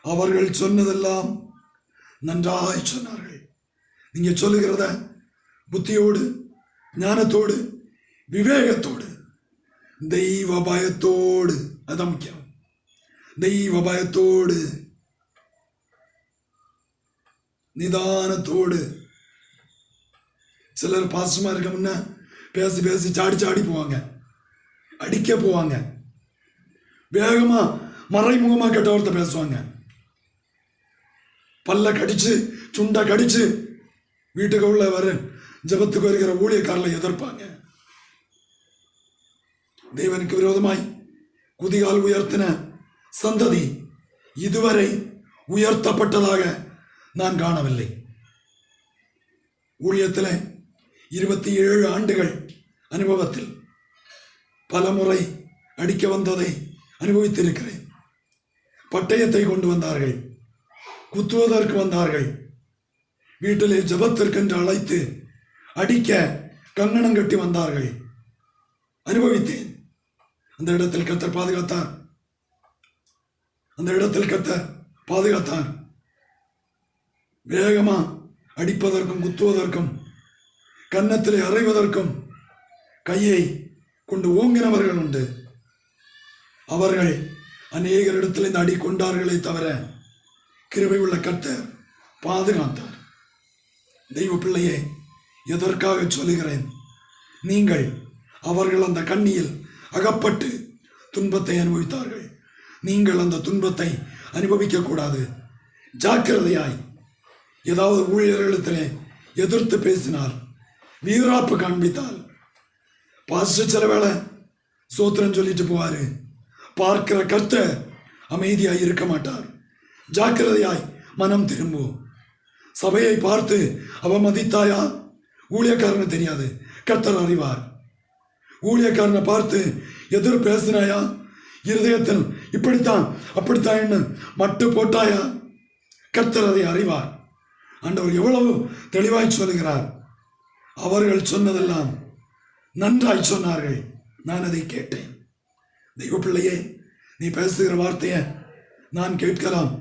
அவர்கள் சொன்னதெல்லாம் நன்றாய் சொன்னார்கள். நீங்க சொல்லுகிறத புத்தியோடு, ஞானத்தோடு, விவேகத்தோடு, தெய்வ பயத்தோடு, அதான் முக்கியம், தெய்வ பயத்தோடு, நிதானத்தோடு சிலர் பாஸ்டர்மாருக்கு முன்ன பேசி பேசி சாடி சாடி போவாங்க, அடிக்க போவாங்க, வேகமா மறைமுகமா கெட்ட வார்த்தை பேசுவாங்க, பல்ல கடிச்சு சுண்டை கடிச்சு வீட்டுக்கு உள்ள வர ஜபத்துக்கு வருகிற ஊழியக்காரர்களை எதிர்ப்பாங்க. தேவனுக்கு விரோதமாய் குதிகால் உயர்த்தின சந்ததி இதுவரை உயர்த்தப்பட்டதாக நான் காணவில்லை. ஊழியத்தில் 27 ஆண்டுகள் அனுபவத்தில் பல முறை அடிக்க வந்ததை அனுபவித்திருக்கிறேன். பட்டயத்தை கொண்டு வந்தார்கள், குத்துவதற்கு வந்தார்கள், வீட்டிலே ஜபத்திற்கென்று அழைத்து அடிக்க கங்கணம் கட்டி வந்தார்கள். அனுபவித்தேன். அந்த இடத்தில் கர்த்தர் பாதுகாத்தார். அந்த இடத்தில் கர்த்தர் பாதுகாத்தார். வேகமா அடிப்பதற்கும் குத்துவதற்கும் கன்னத்திலே அறைவதற்கும் கையை கொண்டு ஓங்கினவர்கள் உண்டு. அவர்கள் அநேகரிடத்தில் இந்த அடி கொண்டார்களே தவிர கிருபை உள்ள கர்த்தர் பாதுகாத்தார். தெய்வ பிள்ளையே, எதற்காக சொல்லுகிறேன்? நீங்கள் அவர்கள் அந்த கண்ணியில் அகப்பட்டு துன்பத்தை அனுபவித்தார்கள். நீங்கள் அந்த துன்பத்தை அனுபவிக்க கூடாது. ஜாக்கிரதையாய் ஏதாவது ஊழியர்களிடத்திலே எதிர்த்து பேசினால், வீராப்பு காண்பித்தால், பாஸ்டர் சில வேளை சோத்திரம் சொல்லிட்டு போவாரு, பார்க்கிற கர்த்தர் அமைதியாய் இருக்க மாட்டார். ஜாக்கிரதையாய் மனம் திரும்பும். சபையை பார்த்து அவமதித்தாயா? ஊழியக்காரனு தெரியாது, கர்த்தர் அறிவார். ஊழியக்காரனை பார்த்து எதிர் பேசினாயா? இருதயத்தில் இப்படித்தான் அப்படித்தான் மட்டு போட்டாயா? கர்த்தர் அதை அறிவார். ஆண்டவர் எவ்வளவு தெளிவாய் சொல்லுகிறார். அவர்கள் சொன்னதெல்லாம் நன்றாய் சொன்னார்கள், நான் அதை கேட்டேன். தெய்வ பிள்ளையே, நீ பேசுகிற வார்த்தையை நான் கேட்கலாம்,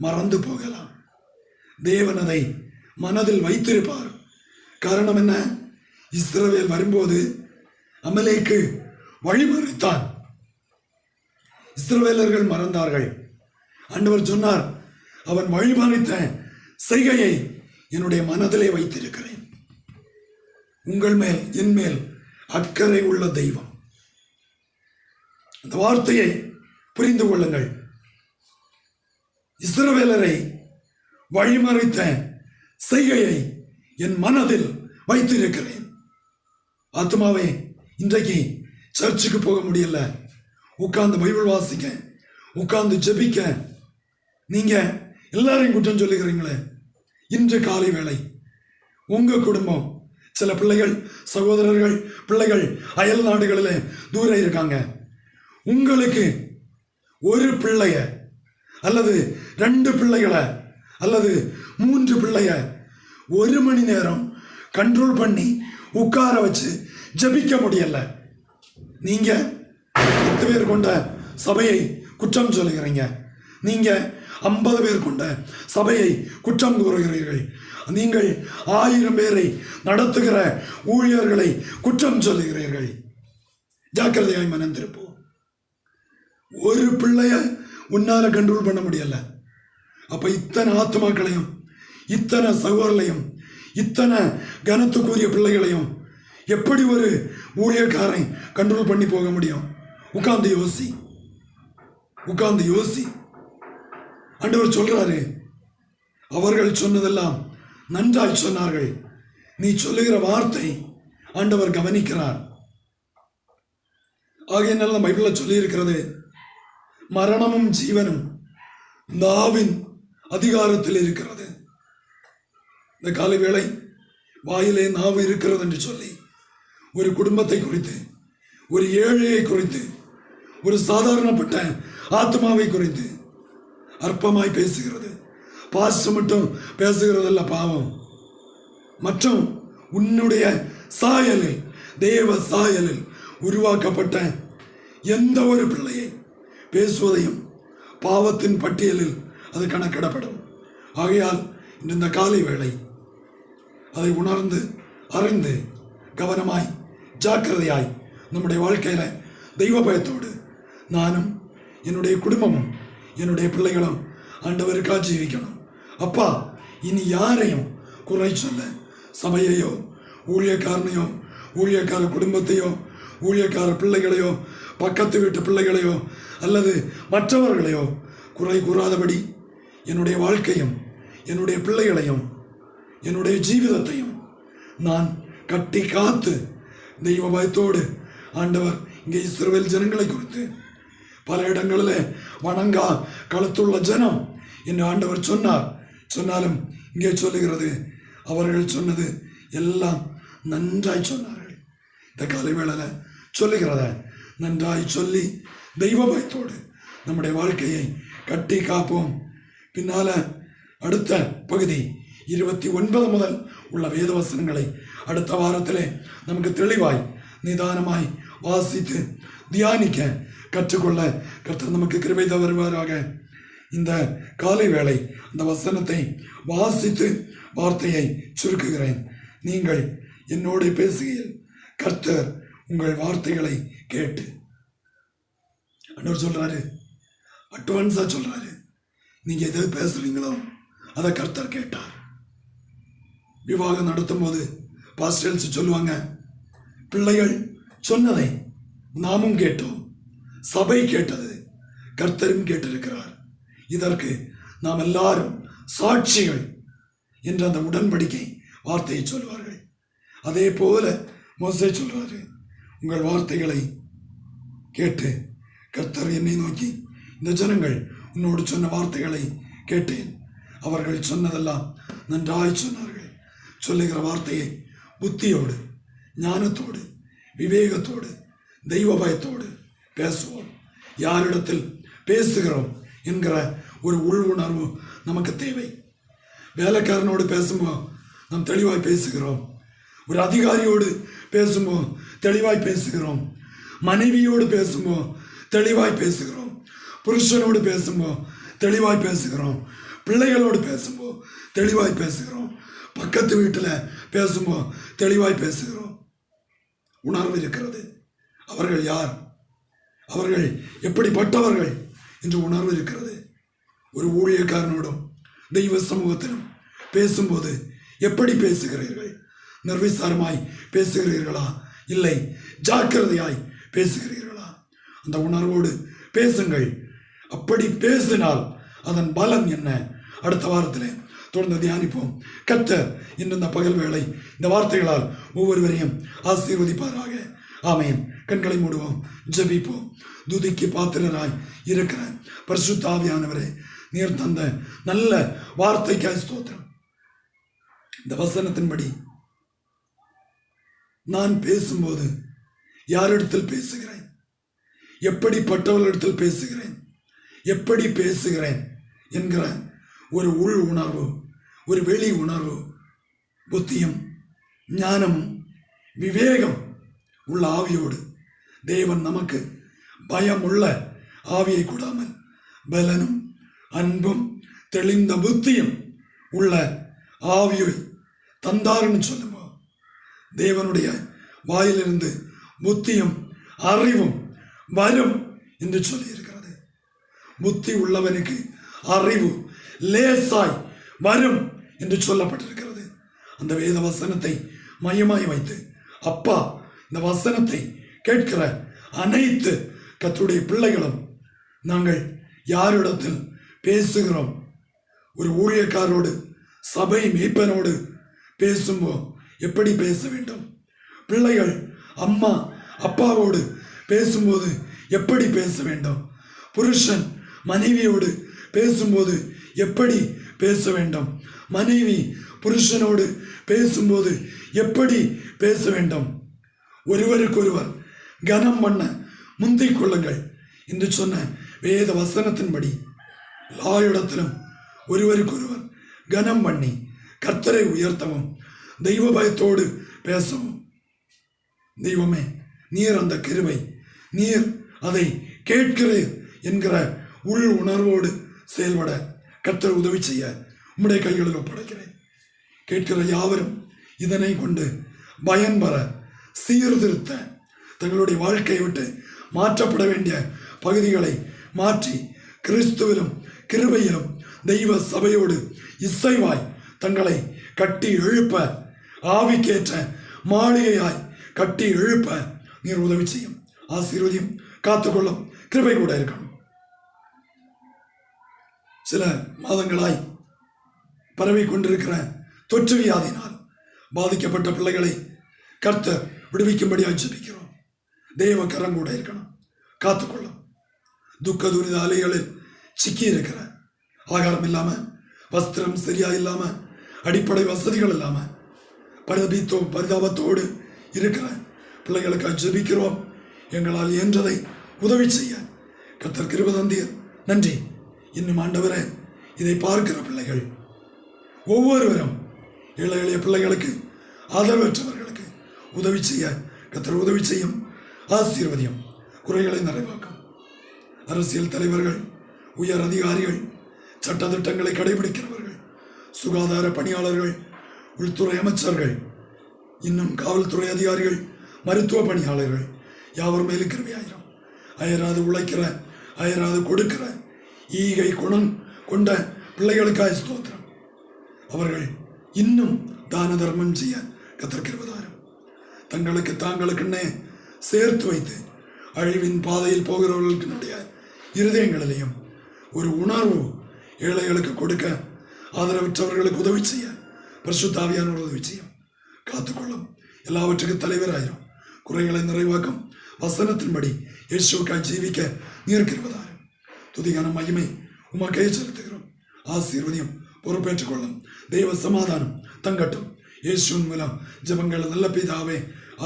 மறந்து போகலாம். தேவன் அதை மனதில் வைத்திருப்பார். காரணம் என்ன? இஸ்ரவேல் வரும்போது அமலேக்கு வழிமறித்தான். இஸ்ரவேலர்கள் மறந்தார்கள். ஆண்டவர் சொன்னார், அவன் வழிமறித்த செய்கையை என்னுடைய மனதிலே வைத்திருக்கிறேன். உங்கள் மேல் என் மேல் அக்கறை உள்ள தெய்வம். அந்த வார்த்தையை புரிந்து கொள்ளுங்கள். இஸ்ரவேலரை வழிமறித்த செய்கையை என் மனதில் வைத்திருக்கிறேன். ஆத்மாவே, இன்றைக்கு சர்ச்சுக்கு போக முடியல, உட்கார்ந்து பைபிள் வாசிக்க, உட்கார்ந்து ஜெபிக்க நீங்க எல்லாரையும் குற்றம் சொல்லுகிறீங்களே. இன்று காலை வேளை உங்க குடும்பம், சில பிள்ளைகள், சகோதரர்கள், பிள்ளைகள் அயல் நாடுகளில் தூர இருக்காங்க. உங்களுக்கு ஒரு பிள்ளைய அல்லது 2 பிள்ளைகளை அல்லது 3 பிள்ளைய 1 மணி நேரம் கண்ட்ரோல் பண்ணி உட்கார வச்சு ஜபிக்க முடியல. நீங்க 10 பேர் கொண்ட சபையை குற்றம் சொல்லுகிறீங்க. நீங்க 50 பேர் கொண்ட சபையை குற்றம் கூறுகிறீர்கள். நீங்கள் 1000 பேரை நடத்துகிற ஊழியர்களை குற்றம் சொல்லுகிறீர்கள். ஜாக்கிரதையாய் மனம் திருப்போம். ஒரு பிள்ளைய உன்னால கண்ட்ரோல் பண்ண முடியல. அப்ப இத்தனை ஆத்மாக்களையும், இத்தனை சகோதரர்களையும், இத்தனை கனத்துக்குரிய பிள்ளைகளையும் எப்படி ஒரு ஊழியக்காரன் கண்ட்ரோல் பண்ணி போக முடியும்? உட்கார்ந்து யோசி, உட்கார்ந்து யோசி. ஆண்டவர் சொல்றாரு, அவர்கள் சொன்னதெல்லாம் நன்றாய் சொன்னார்கள். நீ சொல்லுகிற வார்த்தை ஆண்டவர் கவனிக்கிறார். ஆகையினால பைபிள்ல சொல்லி இருக்கிறது, மரணமும் ஜீவனும் நாவின் அதிகாரத்தில் இருக்கிறது. இந்த காலை வேளை வாயிலே நாவு இருக்கிறது என்று சொல்லி ஒரு குடும்பத்தை குறித்து, ஒரு ஏழையை குறித்து, ஒரு சாதாரணப்பட்ட ஆத்மாவை குறித்து அற்பமாய் பேசுகிறது. பாஸ்டர் மட்டும் பேசுகிறதல்ல பாவம். மற்றும் உன்னுடைய சாயலில், தேவ சாயலில் உருவாக்கப்பட்ட எந்த ஒரு பிள்ளையை பேசுவதையும் பாவத்தின் பட்டியலில் அது கணக்கிடப்படும். ஆகையால் இந்த காலை வேளை அதை உணர்ந்து அறிந்து கவனமாய் ஜாக்கிரதையாய் நம்முடைய வாழ்க்கையில தெய்வ பயத்தோடு நானும் என்னுடைய குடும்பமும் என்னுடைய பிள்ளைகளும் ஆண்டவருக்காக ஜீவிக்கணும். அப்பா, இனி யாரையும் குறை சொல்ல, சபையையோ ஊழியக்காரனையோ ஊழியக்கார குடும்பத்தையோ ஊழியக்கார பிள்ளைகளையோ பக்கத்து வீட்டு பிள்ளைகளையோ அல்லது மற்றவர்களையோ குறை கூறாதபடி என்னுடைய வாழ்க்கையும் என்னுடைய பிள்ளைகளையும் என்னுடைய ஜீவிதத்தையும் நான் கட்டி காத்து தெய்வ பயத்தோடு ஆண்டவர் இங்கே இஸ்ரவேல் ஜனங்களை குறித்து பல இடங்களில் வணங்கா களத்துள்ள ஜனம் என்று ஆண்டவர் சொன்னாலும் இங்கே சொல்லுகிறது அவர்கள் சொன்னது எல்லாம் நன்றாய் சொன்னார்கள். இந்த காலை வேளையில் சொல்லுகிறத நன்றாய் சொல்லி தெய்வ பயத்தோடு நம்முடைய வாழ்க்கையை கட்டி காப்போம். பின்னால அடுத்த பகுதி 29 முதல் உள்ள வேத வசனங்களை அடுத்த வாரத்திலே நமக்கு தெளிவாய் நிதானமாய் வாசித்து தியானிக்க கற்றுக்கொள்ள கர்த்தர் நமக்கு கிருபை தருவாராக. இந்த காலை வேளை அந்த வசனத்தை வாசித்து வார்த்தையை சுருக்குகிறேன். நீங்கள் என்னோடு பேசுகையில் கர்த்தர் உங்கள் வார்த்தைகளை கேட்டு ஆண்டவர் சொல்றாரு, அட்வான்ஸா சொல்றாரு, நீங்க எது பேசுறீங்களோ அதை கர்த்தர் கேட்டார். விவாகம் நடத்தும் போது பாஸ்டர்ஸ் சொல்லுவாங்க, பிள்ளைகள் சொன்னதை நாமும் கேட்டோம், சபை கேட்டது, கர்த்தரும் கேட்டிருக்கிறார், இதற்கு நாம் எல்லாரும் சாட்சிகள் என்ற அந்த உடன்படிக்கை வார்த்தையை சொல்வார்கள். அதே போல மோசே சொல்றாரு, உங்கள் வார்த்தைகளை கேட்டு கர்த்தர் என்னை நோக்கி, இந்த ஜனங்கள் உன்னோடு சொன்ன வார்த்தைகளை கேட்டேன், அவர்கள் சொன்னதெல்லாம் நன்றாய் சொன்னார்கள். சொல்லுகிற வார்த்தையை புத்தியோடு ஞானத்தோடு விவேகத்தோடு தெய்வ பயத்தோடு பேசுவோம். யாரிடத்தில் பேசுகிறோம் என்கிற ஒரு உள் உணர்வு நமக்கு தேவை. வேலைக்காரனோடு பேசும்போது நாம் தெளிவாய் பேசுகிறோம், ஒரு அதிகாரியோடு பேசும்போது தெளிவாய் பேசுகிறோம், மனைவியோடு பேசும்போது தெளிவாய் பேசுகிறோம், புருஷனோடு பேசும்போது தெளிவாய் பேசுகிறோம், பிள்ளைகளோடு பேசும்போது தெளிவாய் பேசுகிறோம், பக்கத்து வீட்டில் பேசும்போது தெளிவாய் பேசுகிறோம். உணர்வு இருக்கிறது. அவர்கள் யார், அவர்கள் எப்படிப்பட்டவர்கள் என்று உணர்வு இருக்கிறது. ஒரு ஊழியக்காரனோடும் தெய்வ சமூகத்திலும் பேசும்போது எப்படி பேசுகிறீர்கள்? நிர்விசாரமாய் பேசுகிறீர்களா, இல்லை ஜாக்கிரதையாய் பேசுகிறீர்களா? அந்த உணர்வோடு பேசுங்கள். அப்படி பேசினால் அதன் பலன் என்ன? அடுத்த வாரத்தில் தொடர்ந்து தியானிப்போம். கர்த்தர் இன்னும் இந்த பகல் வேளை இந்த வார்த்தைகளால் ஒவ்வொருவரையும் ஆசீர்வதிப்பாராக. ஆமென். கண்களை மூடுவோம், ஜெபிப்போம். துதிக்கு பாத்திரராய் இருக்கிற பரிசுத்த ஆவியானவரே, நீர் தந்த நல்ல வார்த்தைக்காய் ஸ்தோத்திரம். இந்த வசனத்தின்படி நான் பேசும்போது யாரிடத்தில் பேசுகிறேன், எப்படிப்பட்டவர்களிடத்தில் பேசுகிறேன், எப்படி பேசுகிறேன் என்கிற ஒரு உள் உணர்வு, ஒரு வெளி உணர்வு, புத்தியும் ஞானமும் விவேகம் உள்ள ஆவியோடு தேவன் நமக்கு பயமுள்ள ஆவியை கூடாமல் பலனும் அன்பும் தெளிந்த புத்தியும் உள்ள ஆவியை தந்தாருன்னு சொல்லுவோம். தேவனுடைய வாயிலிருந்து புத்தியும் அறிவும் வரும் என்று சொல்லி இருக்கிறது. புத்தி உள்ளவனுக்கு அறிவு லேசாய் வரும் என்று சொல்லப்பட்டிருக்கிறது. அந்த வேத வசனத்தை மையமாய் வைத்து, அப்பா, இந்த வசனத்தை கேட்கிற அனைத்து கர்த்தருடைய பிள்ளைகளும் நாங்கள் யாரிடத்தில் பேசுகிறோம்? ஒரு ஊழியக்காரோடு சபை மேய்ப்பனோடு பேசும்போது எப்படி பேச வேண்டும்? பிள்ளைகள் அம்மா அப்பாவோடு பேசும்போது எப்படி பேச வேண்டும்? புருஷன் மனைவியோடு பேசும்போது எப்படி பேச வேண்டும்? மனைவி புருஷனோடு பேசும்போது எப்படி பேச வேண்டும்? ஒருவருக்கொருவர் கனம் பண்ண முந்திக் கொள்ளுங்கள் என்று சொன்ன வேத வசனத்தின்படி எல்லாரிடத்திலும் ஒருவருக்கொருவர் கனம் பண்ணி கர்த்தரை உயர்த்தவும் தெய்வ பயத்தோடு பேசவும். தெய்வமே, நீர் அந்த கிருபை, நீர் அதை கேட்கிறீர் என்கிற உள் உணர்வோடு செயல்பட கர்த்தர் உதவி செய்ய உம்முடைய கைகளில் ஒப்படைக்கிறேன். கேட்கிற யாவரும் இதனை கொண்டு பயன்பெற, சீர்திருத்த, தங்களுடைய வாழ்க்கையை விட்டு மாற்றப்பட வேண்டிய பகுதிகளை மாற்றி கிறிஸ்துவிலும் கிருபையிலும் தெய்வ சபையோடு இசைவாய் தங்களை கட்டி எழுப்ப ஆவிக்கேற்ற மாளிகையாய் கட்டி எழுப்ப நீர் உதவி செய்யும். ஆசீர்வதியும், காத்துக்கொள்ளும், கிருபை கூட இருக்கணும். சில மாதங்களாய் பரவி கொண்டிருக்கிற தொற்று வியாதியினால் பாதிக்கப்பட்ட பிள்ளைகளை கர்த்தர் விடுவிக்கும்படியாக ஜெபிக்கிறோம். தேவ கரம் கூட இருக்கணும், காத்துக்கொள்ளும். துக்க துரித அலைகளில் சிக்கி இருக்கிற, ஆகாரம் இல்லாம, வஸ்திரம் சரியா இல்லாம, அடிப்படை வசதிகள் இல்லாம பரிதாபத்தோடு இருக்கிற பிள்ளைகளுக்காக ஜெபிக்கிறோம். எங்களால் இயன்றதை உதவி செய்ய கர்த்தர் கிருபை தந்தீர், நன்றி. இன்னும் ஆண்டவரே, இதை பார்க்கிற பிள்ளைகள் ஒவ்வொருவரும் ஏழை எளிய பிள்ளைகளுக்கு, ஆதரவற்றவர்களுக்கு உதவி செய்ய கர்த்தர் உதவி செய்யும். ஆசீர்வதியும், குறைகளை நிறைவாக்கும். அரசியல் தலைவர்கள், உயர் அதிகாரிகள், சட்டத்திட்டங்களை கடைபிடிக்கிறவர்கள், சுகாதார பணியாளர்கள், உள்துறை அமைச்சர்கள், இன்னும் காவல்துறை அதிகாரிகள், மருத்துவ பணியாளர்கள் யாவர் மேலும் கிருபையாயிரும். அயராது உழைக்கிற, அயராது கொடுக்கிற ஈகை குணம் கொண்ட பிள்ளைகளுக்காய் ஸ்தோத்திரம். அவர்கள் இன்னும் தான தர்மம் செய்ய கர்த்தர் கிருபை தாரும். தங்களுக்கு தாங்களுக்குன்னே சேர்த்து வைத்து அழிவின் பாதையில் போகிறவர்களுடைய இருதயங்களிலேயும் ஒரு உணர்வு ஏழைகளுக்கு கொடுக்க, ஆதரவற்றவர்களுக்கு உதவி செய்ய பரிசுத்த ஆவியானவர் உதவி செய்யும். காத்துக்கொள்ளும், எல்லாவற்றுக்கும் தலைவராயிரும். குறைகளை நிறைவாக்கும். வசனத்தின்படி இயேசுவுக்காய் ஜீவிக்க நீர் கிருபை தாரும். துதியான மகிமை உமக்கே செலுத்துகிறோம். ஆசீர்வதியும், பொறுப்பேற்றுக் கொள்ளும். தெய்வ சமாதானம் தங்கட்டும். இயேசுவின் மூலம் ஜெபங்கள் நல்ல பிதாவே,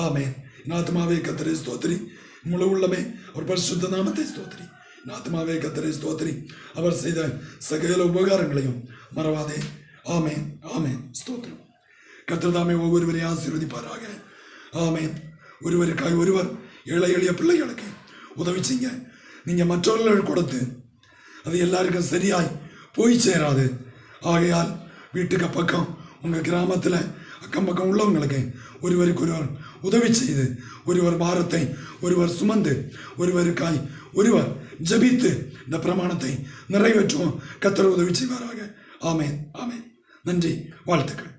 ஆமென். என் ஆத்துமாவே கர்த்தரை ஸ்தோத்திரி, முழு உள்ளமே அவர் பரிசுத்த நாமத்தை ஸ்தோத்திரி. என் ஆத்துமாவே கர்த்தரை ஸ்தோத்திரி, அவர் செய்த சகல உபகாரங்களையும் மறவாதே. ஆமென், ஆமென். ஸ்தோத்திரம். கர்த்தர் தாமே ஒவ்வொருவரையும் ஆசீர்வதிப்பாராக. ஆமென். ஒருவருக்காய் ஒருவர் ஏழை எளிய பிள்ளைகளுக்கு உதவி செய்ய நீங்க மற்றவர்கள் கொடுத்து அது எல்லாருக்கும் சரியாய் போய் சேராது. ஆகையால் வீட்டுக்கு பக்கம் உங்கள் கிராமத்தில் அக்கம் பக்கம் உள்ளவங்களுக்கு ஒருவருக்கு ஒருவர் உதவி செய்து, ஒருவர் பாரத்தை ஒருவர் சுமந்து, ஒருவருக்காய் ஒருவர் ஜபித்து இந்த பிரமாணத்தை நிறைவேற்றுவோம். கர்த்தர் உதவி செய்வாராக. ஆமென், ஆமென். நன்றி, வாழ்த்துக்கள்.